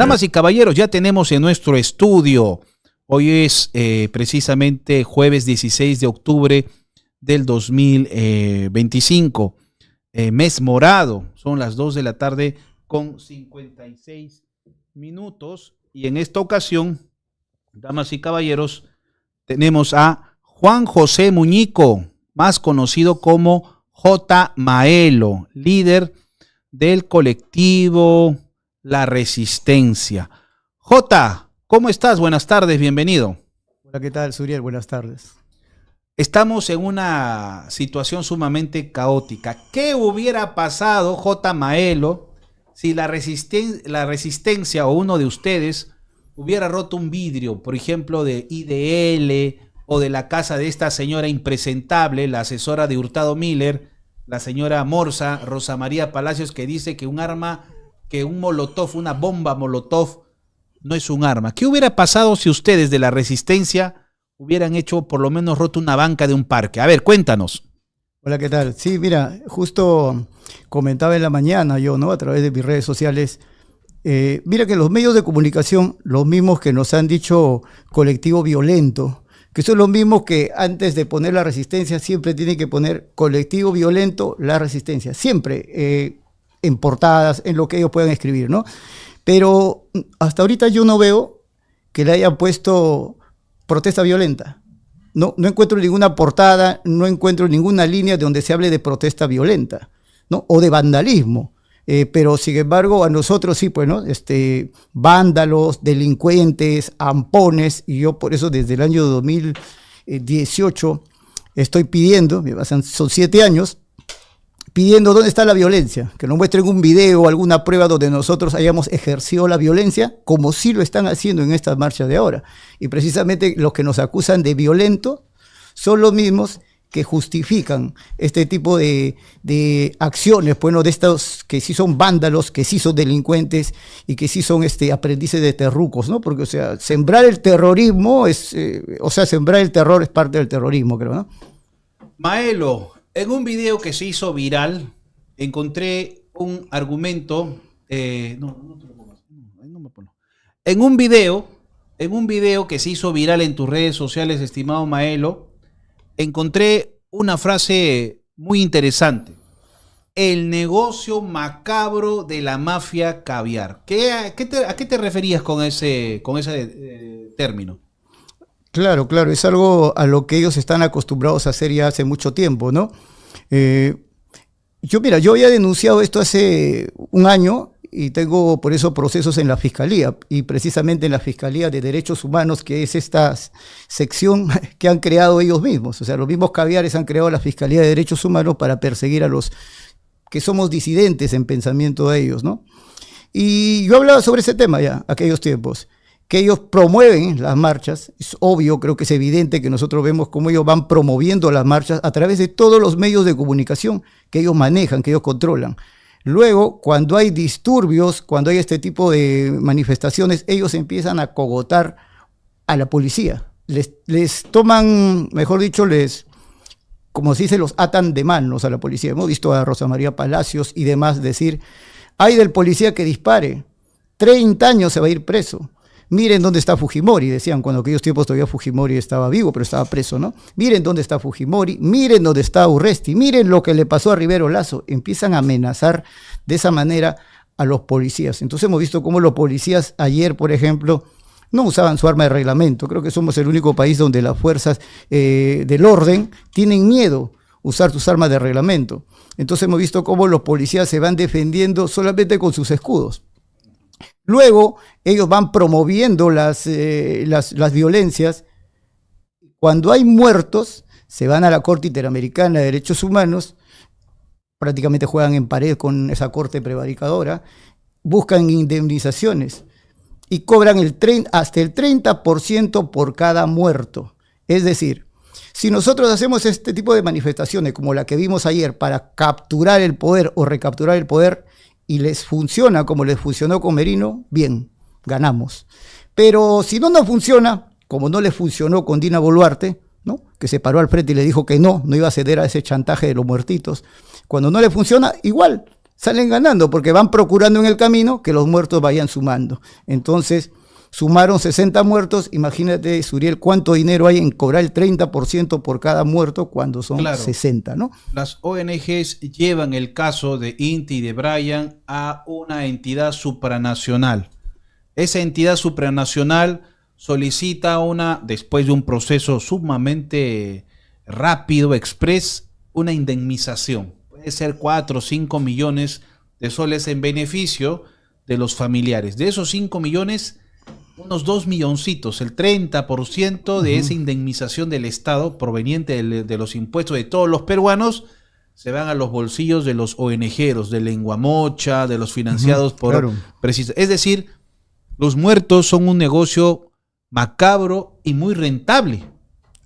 Damas y caballeros, ya tenemos en nuestro estudio, hoy es precisamente jueves 16 de octubre del 2025, mes morado, son las 2 de la tarde con 56 minutos y en esta ocasión, damas y caballeros, tenemos a Juan José Muñico, más conocido como J. Maelo, líder del colectivo La Resistencia. J, ¿cómo estás? Buenas tardes, bienvenido. Hola, ¿qué tal, Suriel? Buenas tardes. Estamos en una situación sumamente caótica. ¿Qué hubiera pasado, J. Maelo, si la resistencia o uno de ustedes hubiera roto un vidrio, por ejemplo, de IDL o de la casa de esta señora impresentable, la asesora de Hurtado Miller, la señora Morsa, Rosa María Palacios, que dice que un arma, que un molotov, una bomba molotov, no es un arma? ¿Qué hubiera pasado si ustedes de la resistencia hubieran hecho, por lo menos roto una banca de un parque? A ver, cuéntanos. Hola, ¿qué tal? Sí, mira, justo comentaba en la mañana yo, ¿no? A través de mis redes sociales, mira que los medios de comunicación, los mismos que nos han dicho colectivo violento, que son los mismos que antes de poner la resistencia siempre tienen que poner colectivo violento, la resistencia, siempre en portadas, en lo que ellos puedan escribir, ¿no? Pero hasta ahorita yo no veo que le hayan puesto protesta violenta. No encuentro ninguna portada, no encuentro ninguna línea donde se hable de protesta violenta, ¿no? O de vandalismo. Pero sin embargo a nosotros sí, pues, ¿no? Vándalos, delincuentes, ampones, y yo por eso desde el año 2018 estoy pidiendo, son 7 años, pidiendo dónde está la violencia, que nos muestren un video o alguna prueba donde nosotros hayamos ejercido la violencia, como sí lo están haciendo en estas marchas de ahora. Y precisamente los que nos acusan de violento son los mismos que justifican este tipo de acciones, bueno, de estos que sí son vándalos, que sí son delincuentes y que sí son aprendices de terrucos, ¿no? Porque, o sea, sembrar el terrorismo sembrar el terror es parte del terrorismo, creo, ¿no? Maelo, en un video que se hizo viral, encontré un argumento, en un video que se hizo viral en tus redes sociales, estimado Maelo, encontré una frase muy interesante. El negocio macabro de la mafia caviar. ¿A qué te referías con ese término? Claro, es algo a lo que ellos están acostumbrados a hacer ya hace mucho tiempo, ¿no? Yo había denunciado esto hace un año y tengo por eso procesos en la Fiscalía, y precisamente en la Fiscalía de Derechos Humanos, que es esta sección que han creado ellos mismos. O sea, los mismos caviares han creado la Fiscalía de Derechos Humanos para perseguir a los que somos disidentes en pensamiento de ellos, ¿no? Y yo hablaba sobre ese tema ya, aquellos tiempos, que ellos promueven las marchas. Es obvio, creo que es evidente que nosotros vemos cómo ellos van promoviendo las marchas a través de todos los medios de comunicación que ellos manejan, que ellos controlan. Luego, cuando hay disturbios, cuando hay este tipo de manifestaciones, ellos empiezan a cogotar a la policía. Les toman, mejor dicho, como se dice, los atan de manos a la policía. Hemos visto a Rosa María Palacios y demás decir, hay del policía que dispare, 30 años se va a ir preso. Miren dónde está Fujimori, decían cuando aquellos tiempos todavía Fujimori estaba vivo, pero estaba preso, ¿no? Miren dónde está Fujimori, miren dónde está Urresti, miren lo que le pasó a Rivero Lazo. Empiezan a amenazar de esa manera a los policías. Entonces hemos visto cómo los policías ayer, por ejemplo, no usaban su arma de reglamento. Creo que somos el único país donde las fuerzas del orden tienen miedo a usar sus armas de reglamento. Entonces hemos visto cómo los policías se van defendiendo solamente con sus escudos. Luego ellos van promoviendo las violencias. Cuando hay muertos, se van a la Corte Interamericana de Derechos Humanos, prácticamente juegan en pared con esa corte prevaricadora, buscan indemnizaciones y cobran hasta el 30% por cada muerto. Es decir, si nosotros hacemos este tipo de manifestaciones como la que vimos ayer para capturar el poder o recapturar el poder, y les funciona como les funcionó con Merino, bien, ganamos. Pero si no funciona, como no les funcionó con Dina Boluarte, ¿no? Que se paró al frente y le dijo que no iba a ceder a ese chantaje de los muertitos. Cuando no le funciona, igual, salen ganando porque van procurando en el camino que los muertos vayan sumando. Entonces, sumaron 60 muertos, imagínate, Suriel, cuánto dinero hay en cobrar el 30% por cada muerto cuando son 60, ¿no? Las ONGs llevan el caso de Inti y de Brian a una entidad supranacional. Esa entidad supranacional solicita después de un proceso sumamente rápido, express, una indemnización. Puede ser 4 o 5 millones de soles en beneficio de los familiares. De esos 5 millones, unos 2 milloncitos, el 30% de esa indemnización del Estado proveniente de los impuestos de todos los peruanos se van a los bolsillos de los ONGeros, de Lengua Mocha, de los financiados por... Es decir, los muertos son un negocio macabro y muy rentable.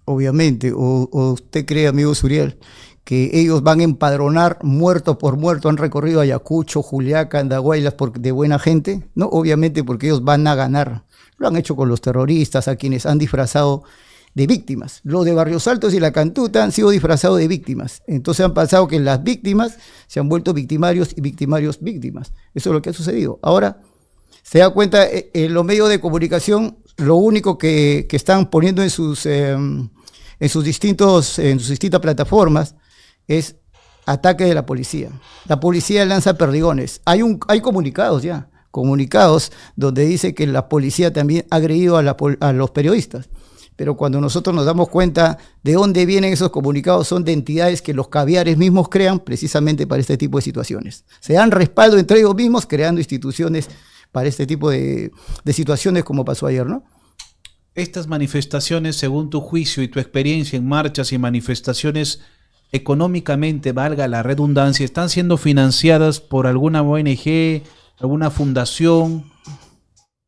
Obviamente, o usted cree, amigo Suriel, que ellos van a empadronar muerto por muerto, han recorrido Ayacucho, Juliaca, Andahuaylas de buena gente, ¿no? Obviamente porque ellos van a ganar. Lo han hecho con los terroristas, a quienes han disfrazado de víctimas. Los de Barrios Altos y La Cantuta han sido disfrazados de víctimas. Entonces han pasado que las víctimas se han vuelto victimarios y victimarios víctimas. Eso es lo que ha sucedido. Ahora, se da cuenta, en los medios de comunicación, lo único que están poniendo en sus distintas plataformas es ataque de la policía. La policía lanza perdigones. Hay comunicados ya, comunicados donde dice que la policía también ha agredido a los periodistas. Pero cuando nosotros nos damos cuenta de dónde vienen esos comunicados, son de entidades que los caviares mismos crean precisamente para este tipo de situaciones. Se dan respaldo entre ellos mismos creando instituciones para este tipo de situaciones como pasó ayer, ¿no? Estas manifestaciones, según tu juicio y tu experiencia en marchas y manifestaciones, económicamente, valga la redundancia, ¿están siendo financiadas por alguna ONG, alguna fundación?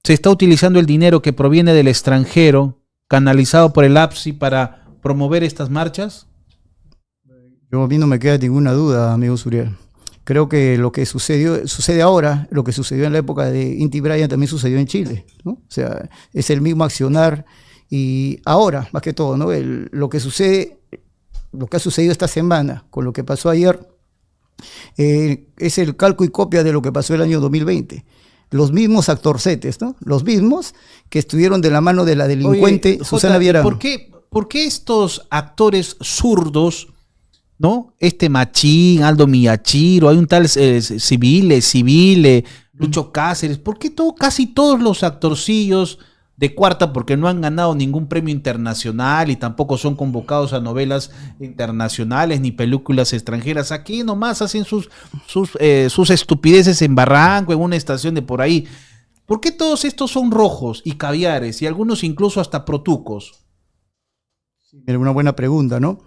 ¿Se está utilizando el dinero que proviene del extranjero, canalizado por el APSI, para promover estas marchas? A mí no me queda ninguna duda, amigo Suriel. Creo que lo que sucede ahora, lo que sucedió en la época de Inti Brian también sucedió en Chile, ¿no? O sea, es el mismo accionar y ahora, más que todo, ¿no? Lo que ha sucedido esta semana con lo que pasó ayer, es el calco y copia de lo que pasó el año 2020. Los mismos actorcetes, ¿no? Los mismos que estuvieron de la mano de la delincuente Susana Villarán. ¿Por qué estos actores zurdos, ¿no? Machín, Aldo Miyachiro, hay un tal Civile, Lucho Cáceres, ¿por qué casi todos los actorcillos de cuarta, porque no han ganado ningún premio internacional y tampoco son convocados a novelas internacionales ni películas extranjeras, aquí nomás hacen sus estupideces en Barranco, en una estación de por ahí? ¿Por qué todos estos son rojos y caviares y algunos incluso hasta protucos? Era una buena pregunta, ¿no?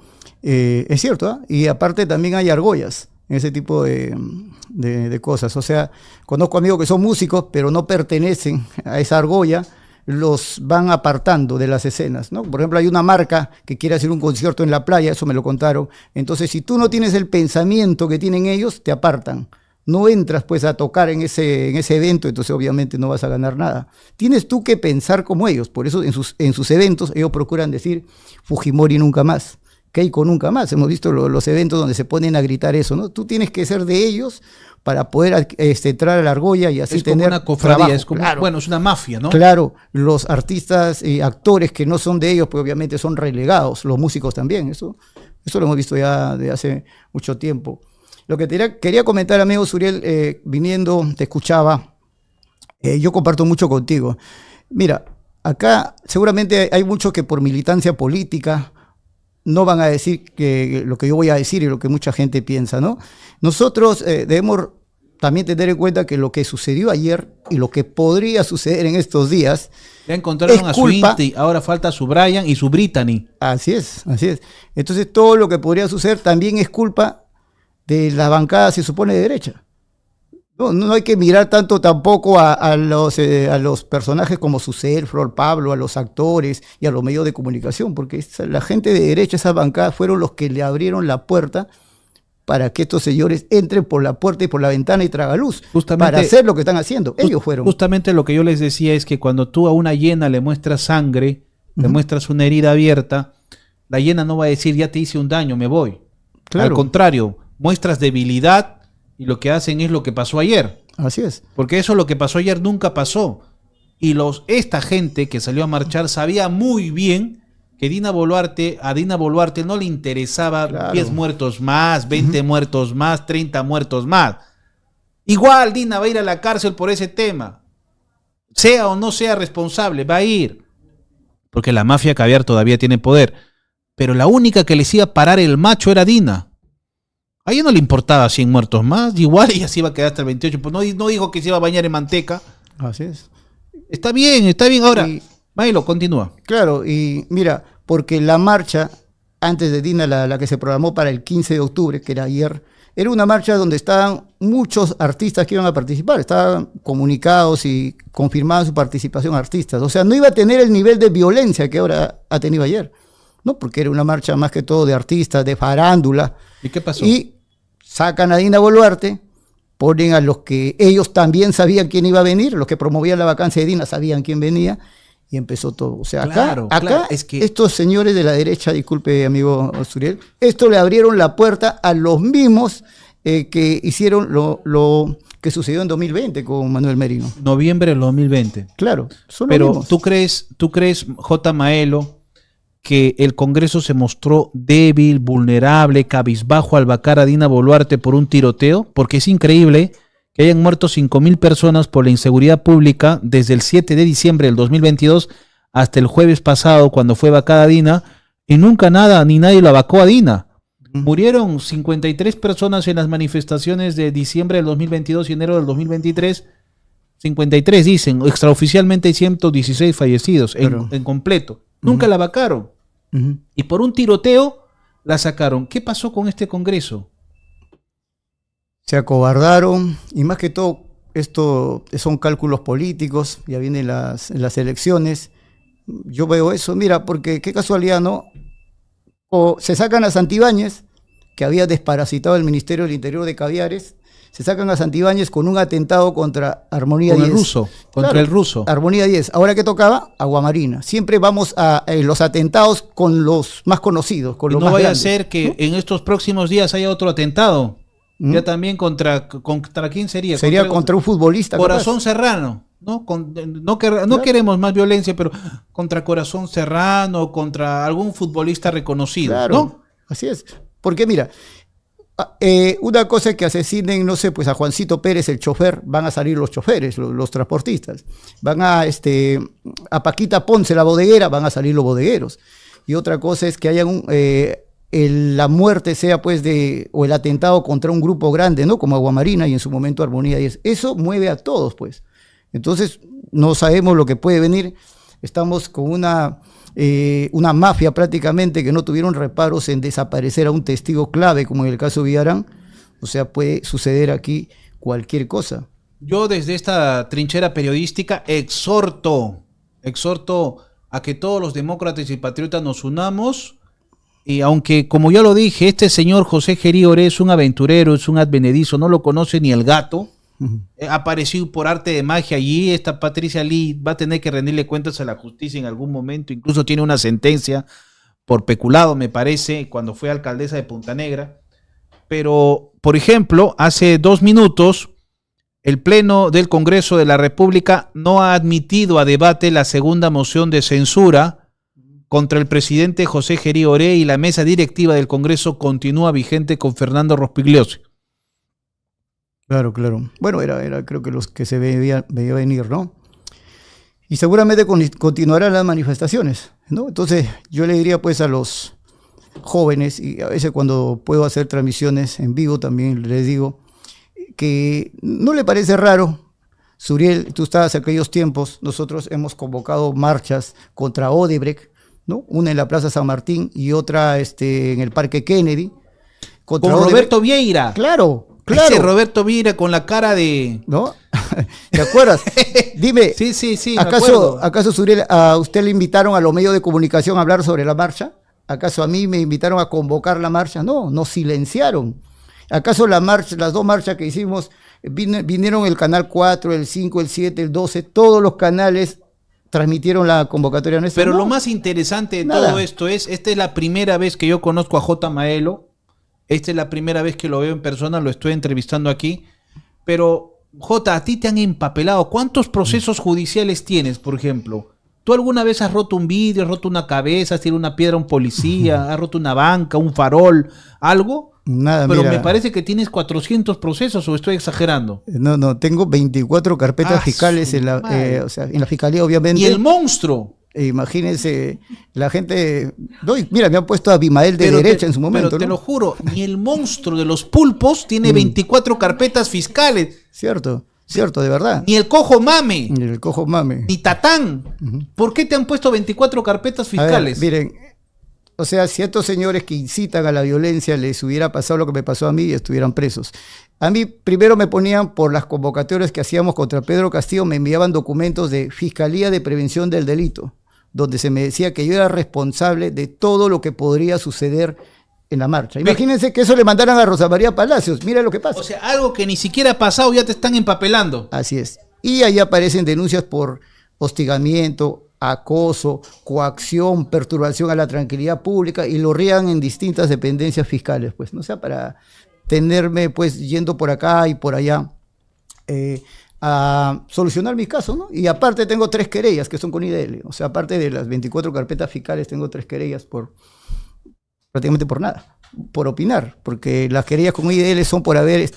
Es cierto, ¿eh? Y aparte también hay argollas en ese tipo de cosas. O sea, conozco amigos que son músicos, pero no pertenecen a esa argolla, los van apartando de las escenas, ¿no? Por ejemplo, hay una marca que quiere hacer un concierto en la playa, eso me lo contaron. Entonces, si tú no tienes el pensamiento que tienen ellos, te apartan. No entras pues a tocar en ese evento, entonces obviamente no vas a ganar nada. Tienes tú que pensar como ellos, por eso en sus eventos ellos procuran decir Fujimori nunca más, Keiko nunca más. Hemos visto los eventos donde se ponen a gritar eso, ¿no? Tú tienes que ser de ellos para poder entrar a la argolla y así tener una cofradía, trabajo. es como, claro, bueno, es una mafia, ¿no? Claro, los artistas y actores que no son de ellos, pues obviamente son relegados, los músicos también, eso lo hemos visto ya de hace mucho tiempo. Lo que quería comentar, amigo Suriel, viniendo, te escuchaba, yo comparto mucho contigo. Mira, acá seguramente hay muchos que por militancia política no van a decir lo que yo voy a decir y lo que mucha gente piensa, ¿no? Nosotros debemos también tener en cuenta que lo que sucedió ayer y lo que podría suceder en estos días. Ya encontraron a su Inti, ahora falta su Brian y su Brittany. Así es. Entonces todo lo que podría suceder también es culpa de la bancada, se supone, de derecha. No hay que mirar tanto tampoco a los personajes como sucede Flor Pablo, a los actores y a los medios de comunicación, porque la gente de derecha, esas bancadas, fueron los que le abrieron la puerta para que estos señores entren por la puerta y por la ventana y traga luz, para hacer lo que están haciendo. Ellos fueron. Justamente lo que yo les decía es que cuando tú a una hiena le muestras sangre, le muestras una herida abierta, la hiena no va a decir, ya te hice un daño, me voy. Claro. Al contrario, muestras debilidad y lo que hacen es lo que pasó ayer. Así es. Porque eso lo que pasó ayer nunca pasó. Y esta gente que salió a marchar sabía muy bien que a Dina Boluarte no le interesaba 10 muertos más, 20 muertos más, 30 muertos más. Igual Dina va a ir a la cárcel por ese tema. Sea o no sea responsable, va a ir. Porque la mafia caviar todavía tiene poder. Pero la única que les iba a parar el macho era Dina. A ella no le importaba 100 muertos más. Igual ella se iba a quedar hasta el 28. Pues no dijo que se iba a bañar en manteca. Así es. Está bien. Ahora, Maelo, continúa. Claro, y mira, porque la marcha, antes de Dina, la que se programó para el 15 de octubre, que era ayer, era una marcha donde estaban muchos artistas que iban a participar, estaban comunicados y confirmaban su participación artistas. O sea, no iba a tener el nivel de violencia que ahora ha tenido ayer, ¿no? Porque era una marcha más que todo de artistas, de farándula. ¿Y qué pasó? Y sacan a Dina Boluarte, ponen a los que ellos también sabían quién iba a venir, los que promovían la vacancia de Dina sabían quién venía, y empezó todo. O sea, acá es que estos señores de la derecha, disculpe amigo Suriel, esto le abrieron la puerta a los mismos que hicieron lo que sucedió en 2020 con Manuel Merino. Noviembre del 2020. Claro. Pero ¿tú crees, J. Maelo, que el Congreso se mostró débil, vulnerable, cabizbajo al vacar a Dina Boluarte por un tiroteo? Porque es increíble que hayan muerto 5.000 personas por la inseguridad pública desde el 7 de diciembre del 2022 hasta el jueves pasado, cuando fue vacada Dina, y nunca nadie la vacó a Dina. Murieron 53 personas en las manifestaciones de diciembre del 2022 y enero del 2023. 53 dicen, extraoficialmente hay 116 fallecidos en completo. Nunca la vacaron. Y por un tiroteo la sacaron. ¿Qué pasó con este Congreso? Se acobardaron, y más que todo, esto son cálculos políticos, ya vienen las elecciones. Yo veo eso, mira, porque qué casualidad, ¿no? O se sacan a Santibáñez, que había desparasitado el Ministerio del Interior de Caviares, se sacan a Santibáñez con un atentado contra Armonía 10. Contra el ruso. Armonía 10. Ahora que tocaba, Aguamarina. Siempre vamos a los atentados con los más conocidos, con los más grandes. No vaya a ser que en estos próximos días haya otro atentado. Ya también contra ¿quién sería? Sería contra un futbolista. Corazón Serrano, ¿no? No queremos más violencia, pero contra Corazón Serrano, contra algún futbolista reconocido, claro, ¿no? Así es. Porque mira, una cosa es que asesinen, no sé, pues a Juancito Pérez, el chofer, van a salir los choferes, los transportistas. Van a Paquita Ponce, la bodeguera, van a salir los bodegueros. Y otra cosa es que hayan la muerte sea pues o el atentado contra un grupo grande, ¿no? Como Aguamarina y en su momento Armonía 10. Eso mueve a todos, pues. Entonces, no sabemos lo que puede venir. Estamos con una mafia prácticamente que no tuvieron reparos en desaparecer a un testigo clave, como en el caso de Villarán. O sea, puede suceder aquí cualquier cosa. Yo desde esta trinchera periodística exhorto a que todos los demócratas y patriotas nos unamos. Y aunque, como ya lo dije, este señor José Gerí Oré es un aventurero, es un advenedizo, no lo conoce ni el gato, ha aparecido por arte de magia allí. Esta Patricia Lee va a tener que rendirle cuentas a la justicia en algún momento, incluso tiene una sentencia por peculado, me parece, cuando fue alcaldesa de Punta Negra. Pero, por ejemplo, hace 2 minutos, el Pleno del Congreso de la República no ha admitido a debate la segunda moción de censura contra el presidente José Gerí Oré, y la mesa directiva del Congreso continúa vigente con Fernando Rospigliosi. Claro. Bueno, era creo que los que se veía venir, ¿no? Y seguramente continuarán las manifestaciones, ¿no? Entonces yo le diría pues a los jóvenes, y a veces cuando puedo hacer transmisiones en vivo también les digo, que no le parece raro. Suriel, tú estabas en aquellos tiempos, nosotros hemos convocado marchas contra Odebrecht, ¿no? Una en la Plaza San Martín y otra en el Parque Kennedy. Con Roberto Vieira. Claro. Ese Roberto Vieira con la cara de... ¿No? ¿Te acuerdas? Dime. Sí, ¿Acaso Suriel, a usted le invitaron a los medios de comunicación a hablar sobre la marcha? ¿Acaso a mí me invitaron a convocar la marcha? No, nos silenciaron. ¿Acaso las 2 marchas que hicimos, vinieron el Canal 4, el 5, el 7, el 12, todos los canales transmitieron la convocatoria nuestra? Pero lo más interesante de todo esto esta es la primera vez que yo conozco a J. Maelo Esta es la primera vez que lo veo en persona, lo estoy entrevistando aquí. Pero, Jota, a ti te han empapelado. ¿Cuántos procesos judiciales tienes, por ejemplo? ¿Tú alguna vez has roto un vidrio, has roto una cabeza, has tirado una piedra a un policía, has roto una banca, un farol, algo? Nada, Pero mira, me parece que tienes 400 procesos, ¿o estoy exagerando? no, tengo 24 carpetas fiscales en la, o sea, en la fiscalía, obviamente. ¿Y el monstruo? Imagínense, la gente... mira, me han puesto a Abimael de derecha en su momento. Pero te ¿no? lo juro, ni el monstruo de los pulpos tiene 24 carpetas fiscales. Cierto, de verdad. Ni el cojo mame. Ni el cojo mame. Ni Tatán. ¿Por qué te han puesto 24 carpetas fiscales? A ver, miren, o sea, si a estos señores que incitan a la violencia les hubiera pasado lo que me pasó a mí, estuvieran presos. A mí primero me ponían por las convocatorias que hacíamos contra Pedro Castillo, me enviaban documentos de Fiscalía de Prevención del Delito, donde se me decía que yo era responsable de todo lo que podría suceder en la marcha. Imagínense que eso le mandaran a Rosa María Palacios, mira lo que pasa. O sea, algo que ni siquiera ha pasado ya te están empapelando. Así es. Y ahí aparecen denuncias por hostigamiento, acoso, coacción, perturbación a la tranquilidad pública y lo rían en distintas dependencias fiscales, pues, no sea para tenerme pues yendo por acá y por allá a solucionar mis casos, ¿no? Y aparte tengo 3 querellas que son con IDL, o sea, aparte de las 24 carpetas fiscales tengo 3 querellas prácticamente por nada, por opinar, porque las querellas con IDL son por haber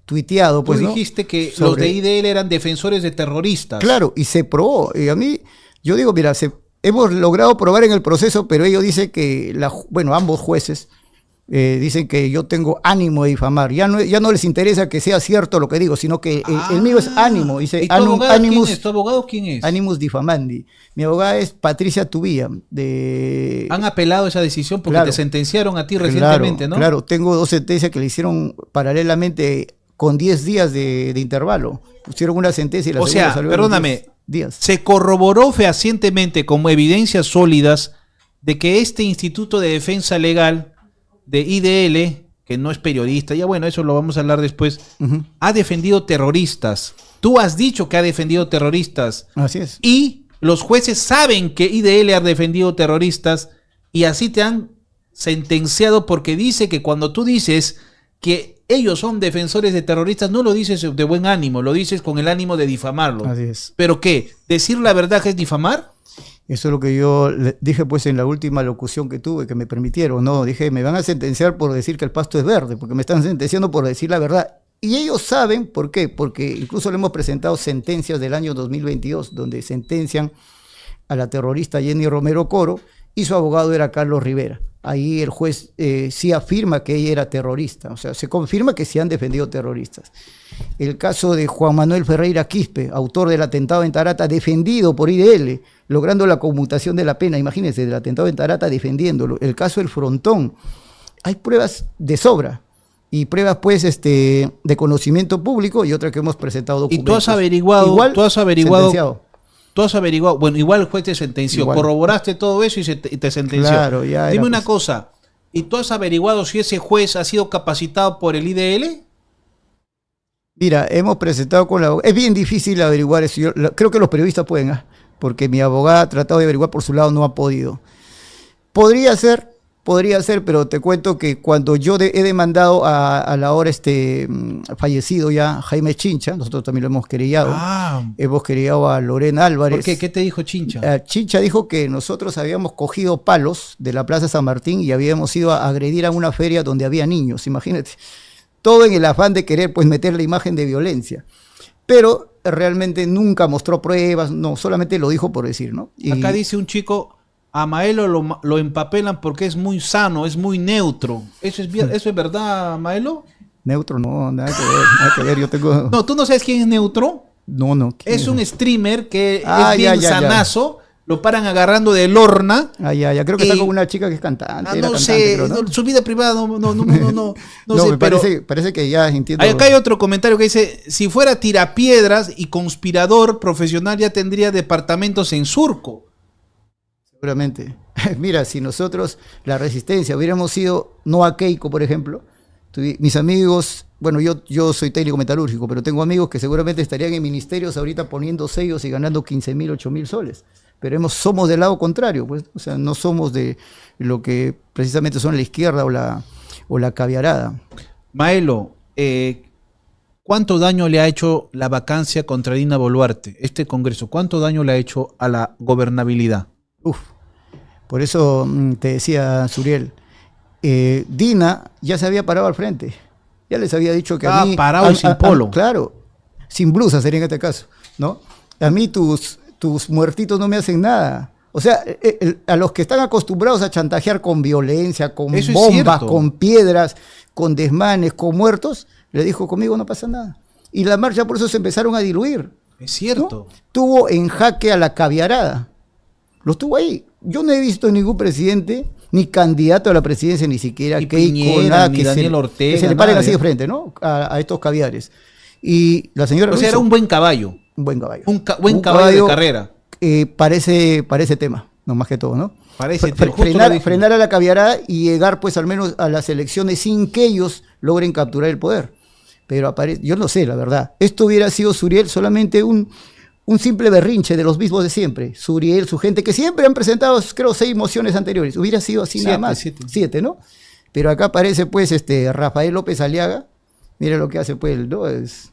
tuiteado. Pues, tú dijiste, ¿no?, que los de IDL eran defensores de terroristas. Claro, y se probó. Y a mí, yo digo, mira, hemos logrado probar en el proceso, pero ellos dicen que, ambos jueces dicen que yo tengo ánimo de difamar. Ya no les interesa que sea cierto lo que digo, sino que el mío es ánimo. Dice, ¿y tu abogado quién es? ¿Tu abogado quién es? Animus diffamandi. Mi abogada es Patricia Tubía. Han apelado esa decisión porque te sentenciaron a ti recientemente, ¿no? Claro, tengo 2 sentencias que le hicieron paralelamente con 10 días de intervalo. Pusieron una sentencia y la segunda salió. Perdóname, se corroboró fehacientemente como evidencias sólidas de que este Instituto de Defensa Legal de IDL, que no es periodista, ya bueno, eso lo vamos a hablar después, ha defendido terroristas. Tú has dicho que ha defendido terroristas. Así es. Y los jueces saben que IDL ha defendido terroristas y así te han sentenciado porque dice que cuando tú dices que ellos son defensores de terroristas, no lo dices de buen ánimo, lo dices con el ánimo de difamarlo. Así es. ¿Pero qué? ¿Decir la verdad es difamar? Eso es lo que yo dije pues en la última locución que tuve, que me permitieron, ¿no? Dije, me van a sentenciar por decir que el pasto es verde, porque me están sentenciando por decir la verdad. Y ellos saben por qué, porque incluso le hemos presentado sentencias del año 2022, donde sentencian a la terrorista Jenny Romero Coro, y su abogado era Carlos Rivera. Ahí el juez sí afirma que ella era terrorista, o sea, se confirma que sí han defendido terroristas. El caso de Juan Manuel Ferreira Quispe, autor del atentado en Tarata, defendido por IDL, logrando la conmutación de la pena, imagínense, del atentado en Tarata defendiéndolo. El caso del Frontón, hay pruebas de sobra, y pruebas pues de conocimiento público, y otra que hemos presentado documentos. ¿Y tú has averiguado? Bueno, igual el juez te sentenció, corroboraste todo eso y te sentenció. Claro, ya. Dime una cosa, ¿y tú has averiguado si ese juez ha sido capacitado por el IDL? Mira, hemos presentado con la... Es bien difícil averiguar eso. Creo que los periodistas pueden, porque mi abogada ha tratado de averiguar por su lado, no ha podido. Podría ser, pero te cuento que cuando yo he demandado a la ahora fallecido ya Jaime Chincha, nosotros también lo hemos querellado. Hemos querellado a Lorena Álvarez. ¿Por qué? ¿Qué te dijo Chincha? Chincha dijo que nosotros habíamos cogido palos de la Plaza San Martín y habíamos ido a agredir a una feria donde había niños, imagínate. Todo en el afán de querer pues meter la imagen de violencia. Pero realmente nunca mostró pruebas, no, solamente lo dijo por decir, ¿no? Y acá dice un chico, a Maelo lo empapelan porque es muy sano, es muy neutro. ¿Eso es verdad, Maelo? Neutro, no, nada que ver, yo tengo... No, ¿tú no sabes quién es Neutro? No. Es un streamer que es bien sanazo. Lo paran agarrando de Lorna. Creo que está con una chica que es cantante. No sé, creo, ¿no? Su vida privada no sé, pero parece que ya entiendo. Acá hay otro comentario que dice, si fuera tirapiedras y conspirador profesional ya tendría departamentos en Surco. Seguramente. Mira, si nosotros, la resistencia, hubiéramos ido, no a Keiko, por ejemplo, mis amigos, bueno, yo soy técnico metalúrgico, pero tengo amigos que seguramente estarían en ministerios ahorita poniendo sellos y ganando 15.000, 8.000 soles. Pero somos del lado contrario, pues, o sea, no somos de lo que precisamente son la izquierda o la caviarada. Maelo, ¿cuánto daño le ha hecho la vacancia contra Dina Boluarte, este Congreso? ¿Cuánto daño le ha hecho a la gobernabilidad? Uf, por eso te decía, Suriel, Dina ya se había parado al frente. Ya les había dicho que a mí... parado y sin polo. Claro, sin blusa sería en este caso, ¿no? A mí tus muertitos no me hacen nada. O sea, a los que están acostumbrados a chantajear con violencia, con Eso bombas, con piedras, con desmanes, con muertos, le dijo, conmigo no pasa nada. Y la marcha por eso se empezaron a diluir. Es cierto. ¿No? Tuvo en jaque a la caviarada. Lo tuvo ahí. Yo no he visto ningún presidente, ni candidato a la presidencia, ni siquiera ni Keiko, Piñera, nada, ni que Daniel Ortega, que se le paren nada, así de frente, ¿no? A estos caviares. Y la señora O sea, era un buen caballo. Un buen caballo. Buen caballo de carrera. Parece tema, no más que todo, ¿no? Parece frenar a la caviarada y llegar pues al menos a las elecciones sin que ellos logren capturar el poder. Pero yo no sé, la verdad. Esto hubiera sido, Suriel, solamente un simple berrinche de los mismos de siempre. Suriel, su gente, que siempre han presentado, creo, 6 mociones anteriores. Hubiera sido así nada más. 7, ¿no? Pero acá aparece pues Rafael López Aliaga. Mira lo que hace pues, ¿no? Es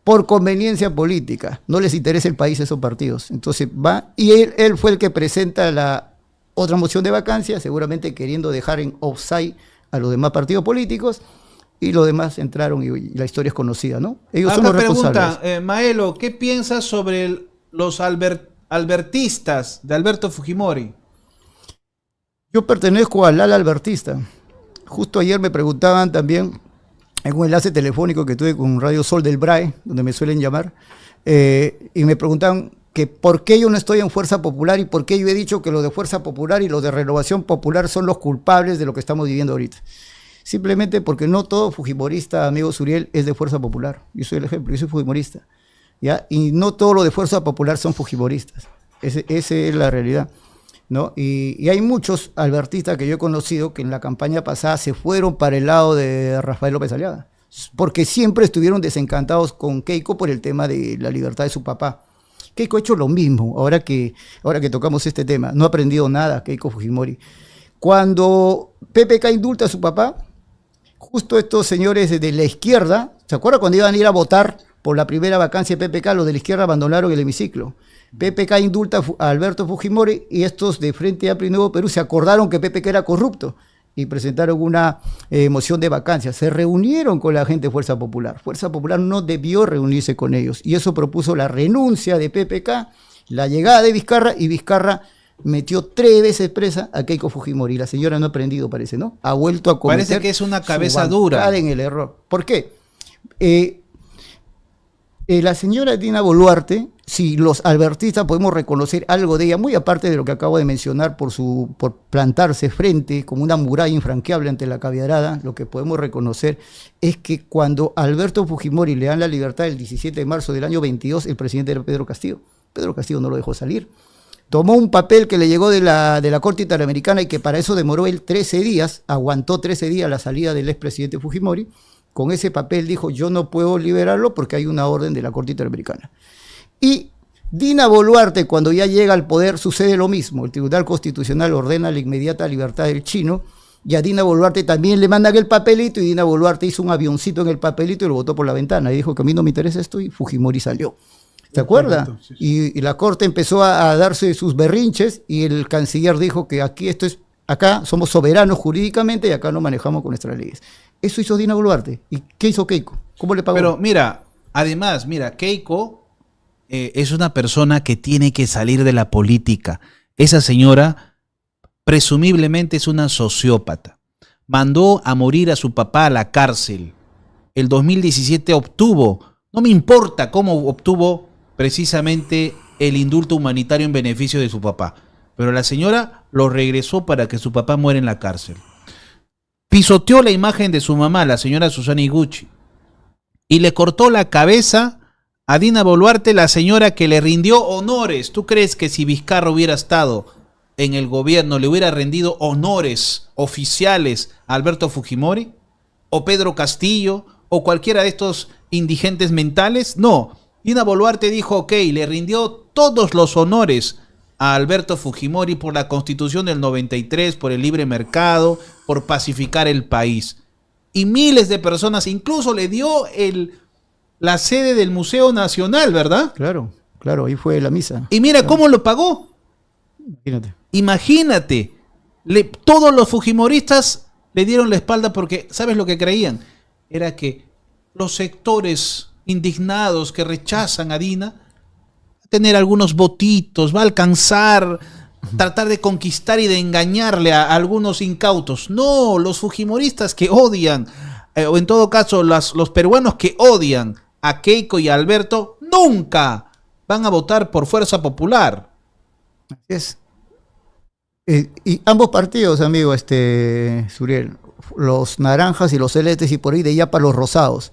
por conveniencia política. No les interesa el país a esos partidos. Entonces va, y él fue el que presenta la otra moción de vacancia, seguramente queriendo dejar en offside a los demás partidos políticos, y los demás entraron y la historia es conocida, ¿no? Ellos son los responsables. Pregunta, Maelo, ¿qué piensas sobre los albertistas de Alberto Fujimori? Yo pertenezco al ala albertista. Justo ayer me preguntaban también, en un enlace telefónico que tuve con Radio Sol del BRAE, donde me suelen llamar, y me preguntaban que por qué yo no estoy en Fuerza Popular y por qué yo he dicho que los de Fuerza Popular y los de Renovación Popular son los culpables de lo que estamos viviendo ahorita. Simplemente porque no todo fujimorista, amigo Suriel, es de Fuerza Popular. Yo soy el ejemplo, yo soy fujimorista, ¿ya? Y no todo lo de Fuerza Popular son fujimoristas. Esa es la realidad, ¿no? Y hay muchos albertistas que yo he conocido que en la campaña pasada se fueron para el lado de Rafael López Aliaga, porque siempre estuvieron desencantados con Keiko por el tema de la libertad de su papá. Keiko ha hecho lo mismo, ahora que tocamos este tema, no ha aprendido nada Keiko Fujimori. Cuando PPK indulta a su papá, justo estos señores de la izquierda, ¿se acuerdan cuando iban a ir a votar por la primera vacancia de PPK? Los de la izquierda abandonaron el hemiciclo. PPK indulta a Alberto Fujimori y estos de Frente Amplio y Nuevo Perú se acordaron que PPK era corrupto y presentaron una moción de vacancia. Se reunieron con la gente de Fuerza Popular. Fuerza Popular no debió reunirse con ellos y eso propuso la renuncia de PPK, la llegada de Vizcarra, y Vizcarra metió 3 veces presa a Keiko Fujimori. La señora no ha aprendido, parece, ¿no? Ha vuelto a cometer. Parece que es una cabeza dura en el error. ¿Por qué? La señora Dina Boluarte, si los albertistas podemos reconocer algo de ella, muy aparte de lo que acabo de mencionar por plantarse frente como una muralla infranqueable ante la caviarada, lo que podemos reconocer es que cuando a Alberto Fujimori le dan la libertad el 17 de marzo del año 22, el presidente era Pedro Castillo. Pedro Castillo no lo dejó salir. Tomó un papel que le llegó de la Corte Interamericana y que para eso demoró él 13 días, aguantó 13 días la salida del expresidente Fujimori. Con ese papel dijo, yo no puedo liberarlo porque hay una orden de la Corte Interamericana. Y Dina Boluarte, cuando ya llega al poder, sucede lo mismo. El Tribunal Constitucional ordena la inmediata libertad del chino, y a Dina Boluarte también le mandan el papelito, y Dina Boluarte hizo un avioncito en el papelito y lo botó por la ventana. Y dijo que a mí no me interesa esto, y Fujimori salió. ¿Se acuerda? Sí, sí. Y la Corte empezó a darse sus berrinches, y el canciller dijo que acá somos soberanos jurídicamente y acá no manejamos con nuestras leyes. Eso hizo Dina Boluarte. ¿Y qué hizo Keiko? ¿Cómo le pagó? Pero mira, además, Keiko es una persona que tiene que salir de la política. Esa señora presumiblemente es una sociópata. Mandó a morir a su papá a la cárcel. El 2017 obtuvo, no me importa cómo obtuvo precisamente el indulto humanitario en beneficio de su papá, pero la señora lo regresó para que su papá muera en la cárcel. Pisoteó la imagen de su mamá, la señora Susana Iguchi, y le cortó la cabeza a Dina Boluarte, la señora que le rindió honores. ¿Tú crees que si Vizcarra hubiera estado en el gobierno le hubiera rendido honores oficiales a Alberto Fujimori? ¿O Pedro Castillo? ¿O cualquiera de estos indigentes mentales? No. Dina Boluarte dijo, ok, le rindió todos los honores a Alberto Fujimori por la Constitución del 93, por el libre mercado, por pacificar el país. Y miles de personas, incluso le dio la sede del Museo Nacional, ¿verdad? Claro, claro, ahí fue la misa. Y mira cómo lo pagó. Imagínate. Imagínate, todos los fujimoristas le dieron la espalda porque, ¿sabes lo que creían? Era que los sectores indignados que rechazan a Dina, va a tener algunos votitos, va a alcanzar, tratar de conquistar y de engañarle a algunos incautos. No, los fujimoristas que odian, o en todo caso los peruanos que odian a Keiko y a Alberto, nunca van a votar por Fuerza Popular. Así es. Y ambos partidos, amigo, Suriel, los naranjas y los celestes y por ahí de allá para los rosados,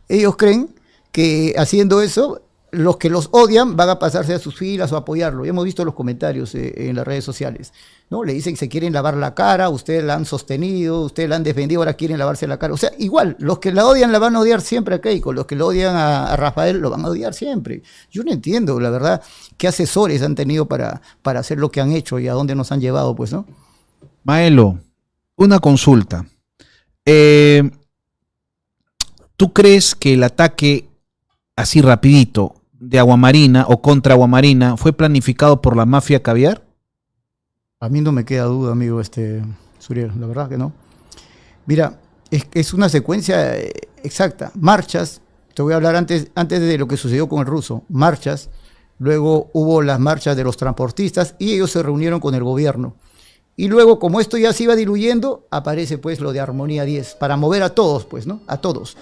ellos creen que haciendo eso, los que los odian van a pasarse a sus filas o a apoyarlo. Ya hemos visto los comentarios en las redes sociales, ¿no? Le dicen que se quieren lavar la cara, ustedes la han sostenido, ustedes la han defendido, ahora quieren lavarse la cara. O sea, igual, los que la odian la van a odiar siempre a Keiko, los que lo odian a Rafael lo van a odiar siempre. Yo no entiendo, la verdad, qué asesores han tenido para hacer lo que han hecho y a dónde nos han llevado, pues, ¿no? Maelo, una consulta. ¿Tú crees que el ataque así rapidito de Aguamarina o contra Aguamarina fue planificado por la mafia caviar? A mí no me queda duda, amigo, Suriel, la verdad que no. Mira, es una secuencia exacta. Marchas, te voy a hablar antes de lo que sucedió con el ruso. Marchas, luego hubo las marchas de los transportistas y ellos se reunieron con el gobierno. Y luego, como esto ya se iba diluyendo, aparece pues lo de Armonía 10, para mover a todos, pues, ¿no? A todos.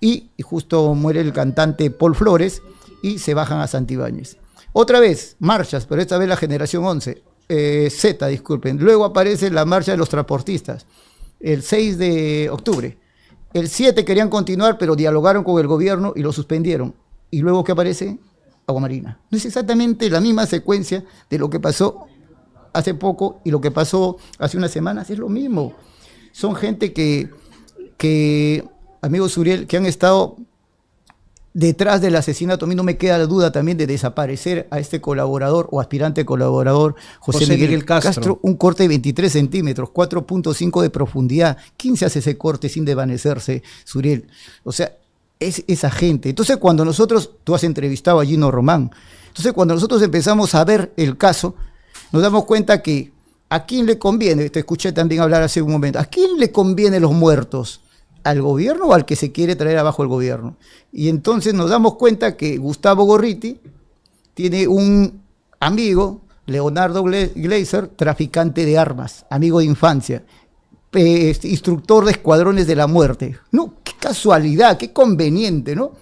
Y justo muere el cantante Paul Flores y se bajan a Santibáñez. Otra vez, marchas, pero esta vez la generación 11, Z, disculpen. Luego aparece la marcha de los transportistas, el 6 de octubre. El 7 querían continuar, pero dialogaron con el gobierno y lo suspendieron. Y luego, ¿qué aparece? Aguamarina. No es exactamente la misma secuencia de lo que pasó hace poco y lo que pasó hace unas semanas, es lo mismo. Son gente que amigo Suriel, que han estado detrás del asesinato. A mí no me queda la duda también de desaparecer a este colaborador o aspirante colaborador, José Miguel Castro. Un corte de 23 centímetros, 4.5 de profundidad. ¿Quién se hace ese corte sin desvanecerse, Suriel? O sea, es esa gente. Entonces, cuando nosotros, tú has entrevistado a Gino Román, entonces cuando nosotros empezamos a ver el caso, nos damos cuenta que ¿a quién le conviene? Te escuché también hablar hace un momento. ¿A quién le conviene los muertos? ¿Al gobierno o al que se quiere traer abajo el gobierno? Y entonces nos damos cuenta que Gustavo Gorriti tiene un amigo, Leonardo Gleiser, traficante de armas, amigo de infancia, instructor de escuadrones de la muerte. No, qué casualidad, qué conveniente, ¿no?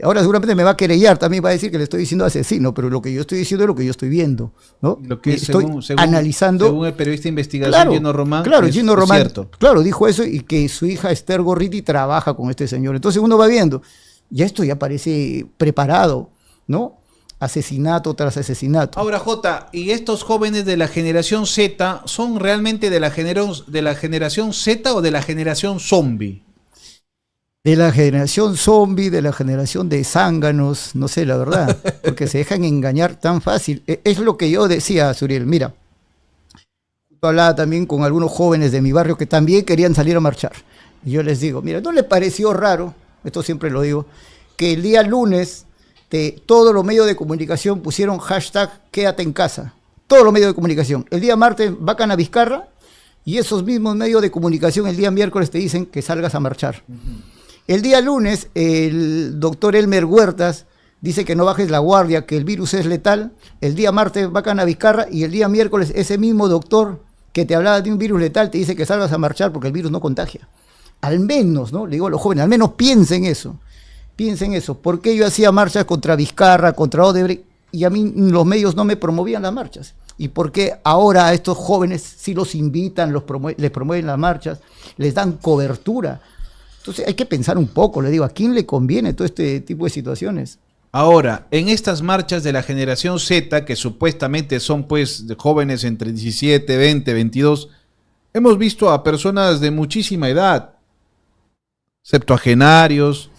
Ahora seguramente me va a querellar, también va a decir que le estoy diciendo asesino, pero lo que yo estoy diciendo es lo que yo estoy viendo, ¿no? Lo que estoy analizando. Según el periodista de investigación Gino Román, claro, Gino Román, cierto. Claro, dijo eso y que su hija Esther Gorriti trabaja con este señor. Entonces uno va viendo, ya esto ya parece preparado, ¿no? Asesinato tras asesinato. Ahora, Jota, ¿y estos jóvenes de la generación Z son realmente de la generación Z o de la generación zombie? De la generación zombie, de la generación de zánganos, no sé, la verdad, porque se dejan engañar tan fácil. Es lo que yo decía, Suriel, mira, yo hablaba también con algunos jóvenes de mi barrio que también querían salir a marchar. Y yo les digo, mira, ¿no les pareció raro, esto siempre lo digo, que el día lunes todos los medios de comunicación pusieron hashtag quédate en casa? Todos los medios de comunicación. El día martes vacan a Vizcarra y esos mismos medios de comunicación el día miércoles te dicen que salgas a marchar. El día lunes, el doctor Elmer Huertas dice que no bajes la guardia, que el virus es letal. El día martes vacan a Vizcarra y el día miércoles ese mismo doctor que te hablaba de un virus letal te dice que salgas a marchar porque el virus no contagia. Al menos, ¿no? Le digo a los jóvenes, al menos piensen eso. Piensen eso. ¿Por qué yo hacía marchas contra Vizcarra, contra Odebrecht y a mí los medios no me promovían las marchas? ¿Y por qué ahora a estos jóvenes sí los invitan, les promueven las marchas, les dan cobertura? Entonces hay que pensar un poco, le digo, ¿a quién le conviene todo este tipo de situaciones? Ahora, en estas marchas de la generación Z, que supuestamente son pues de jóvenes entre 17, 20, 22, hemos visto a personas de muchísima edad, septuagenarios,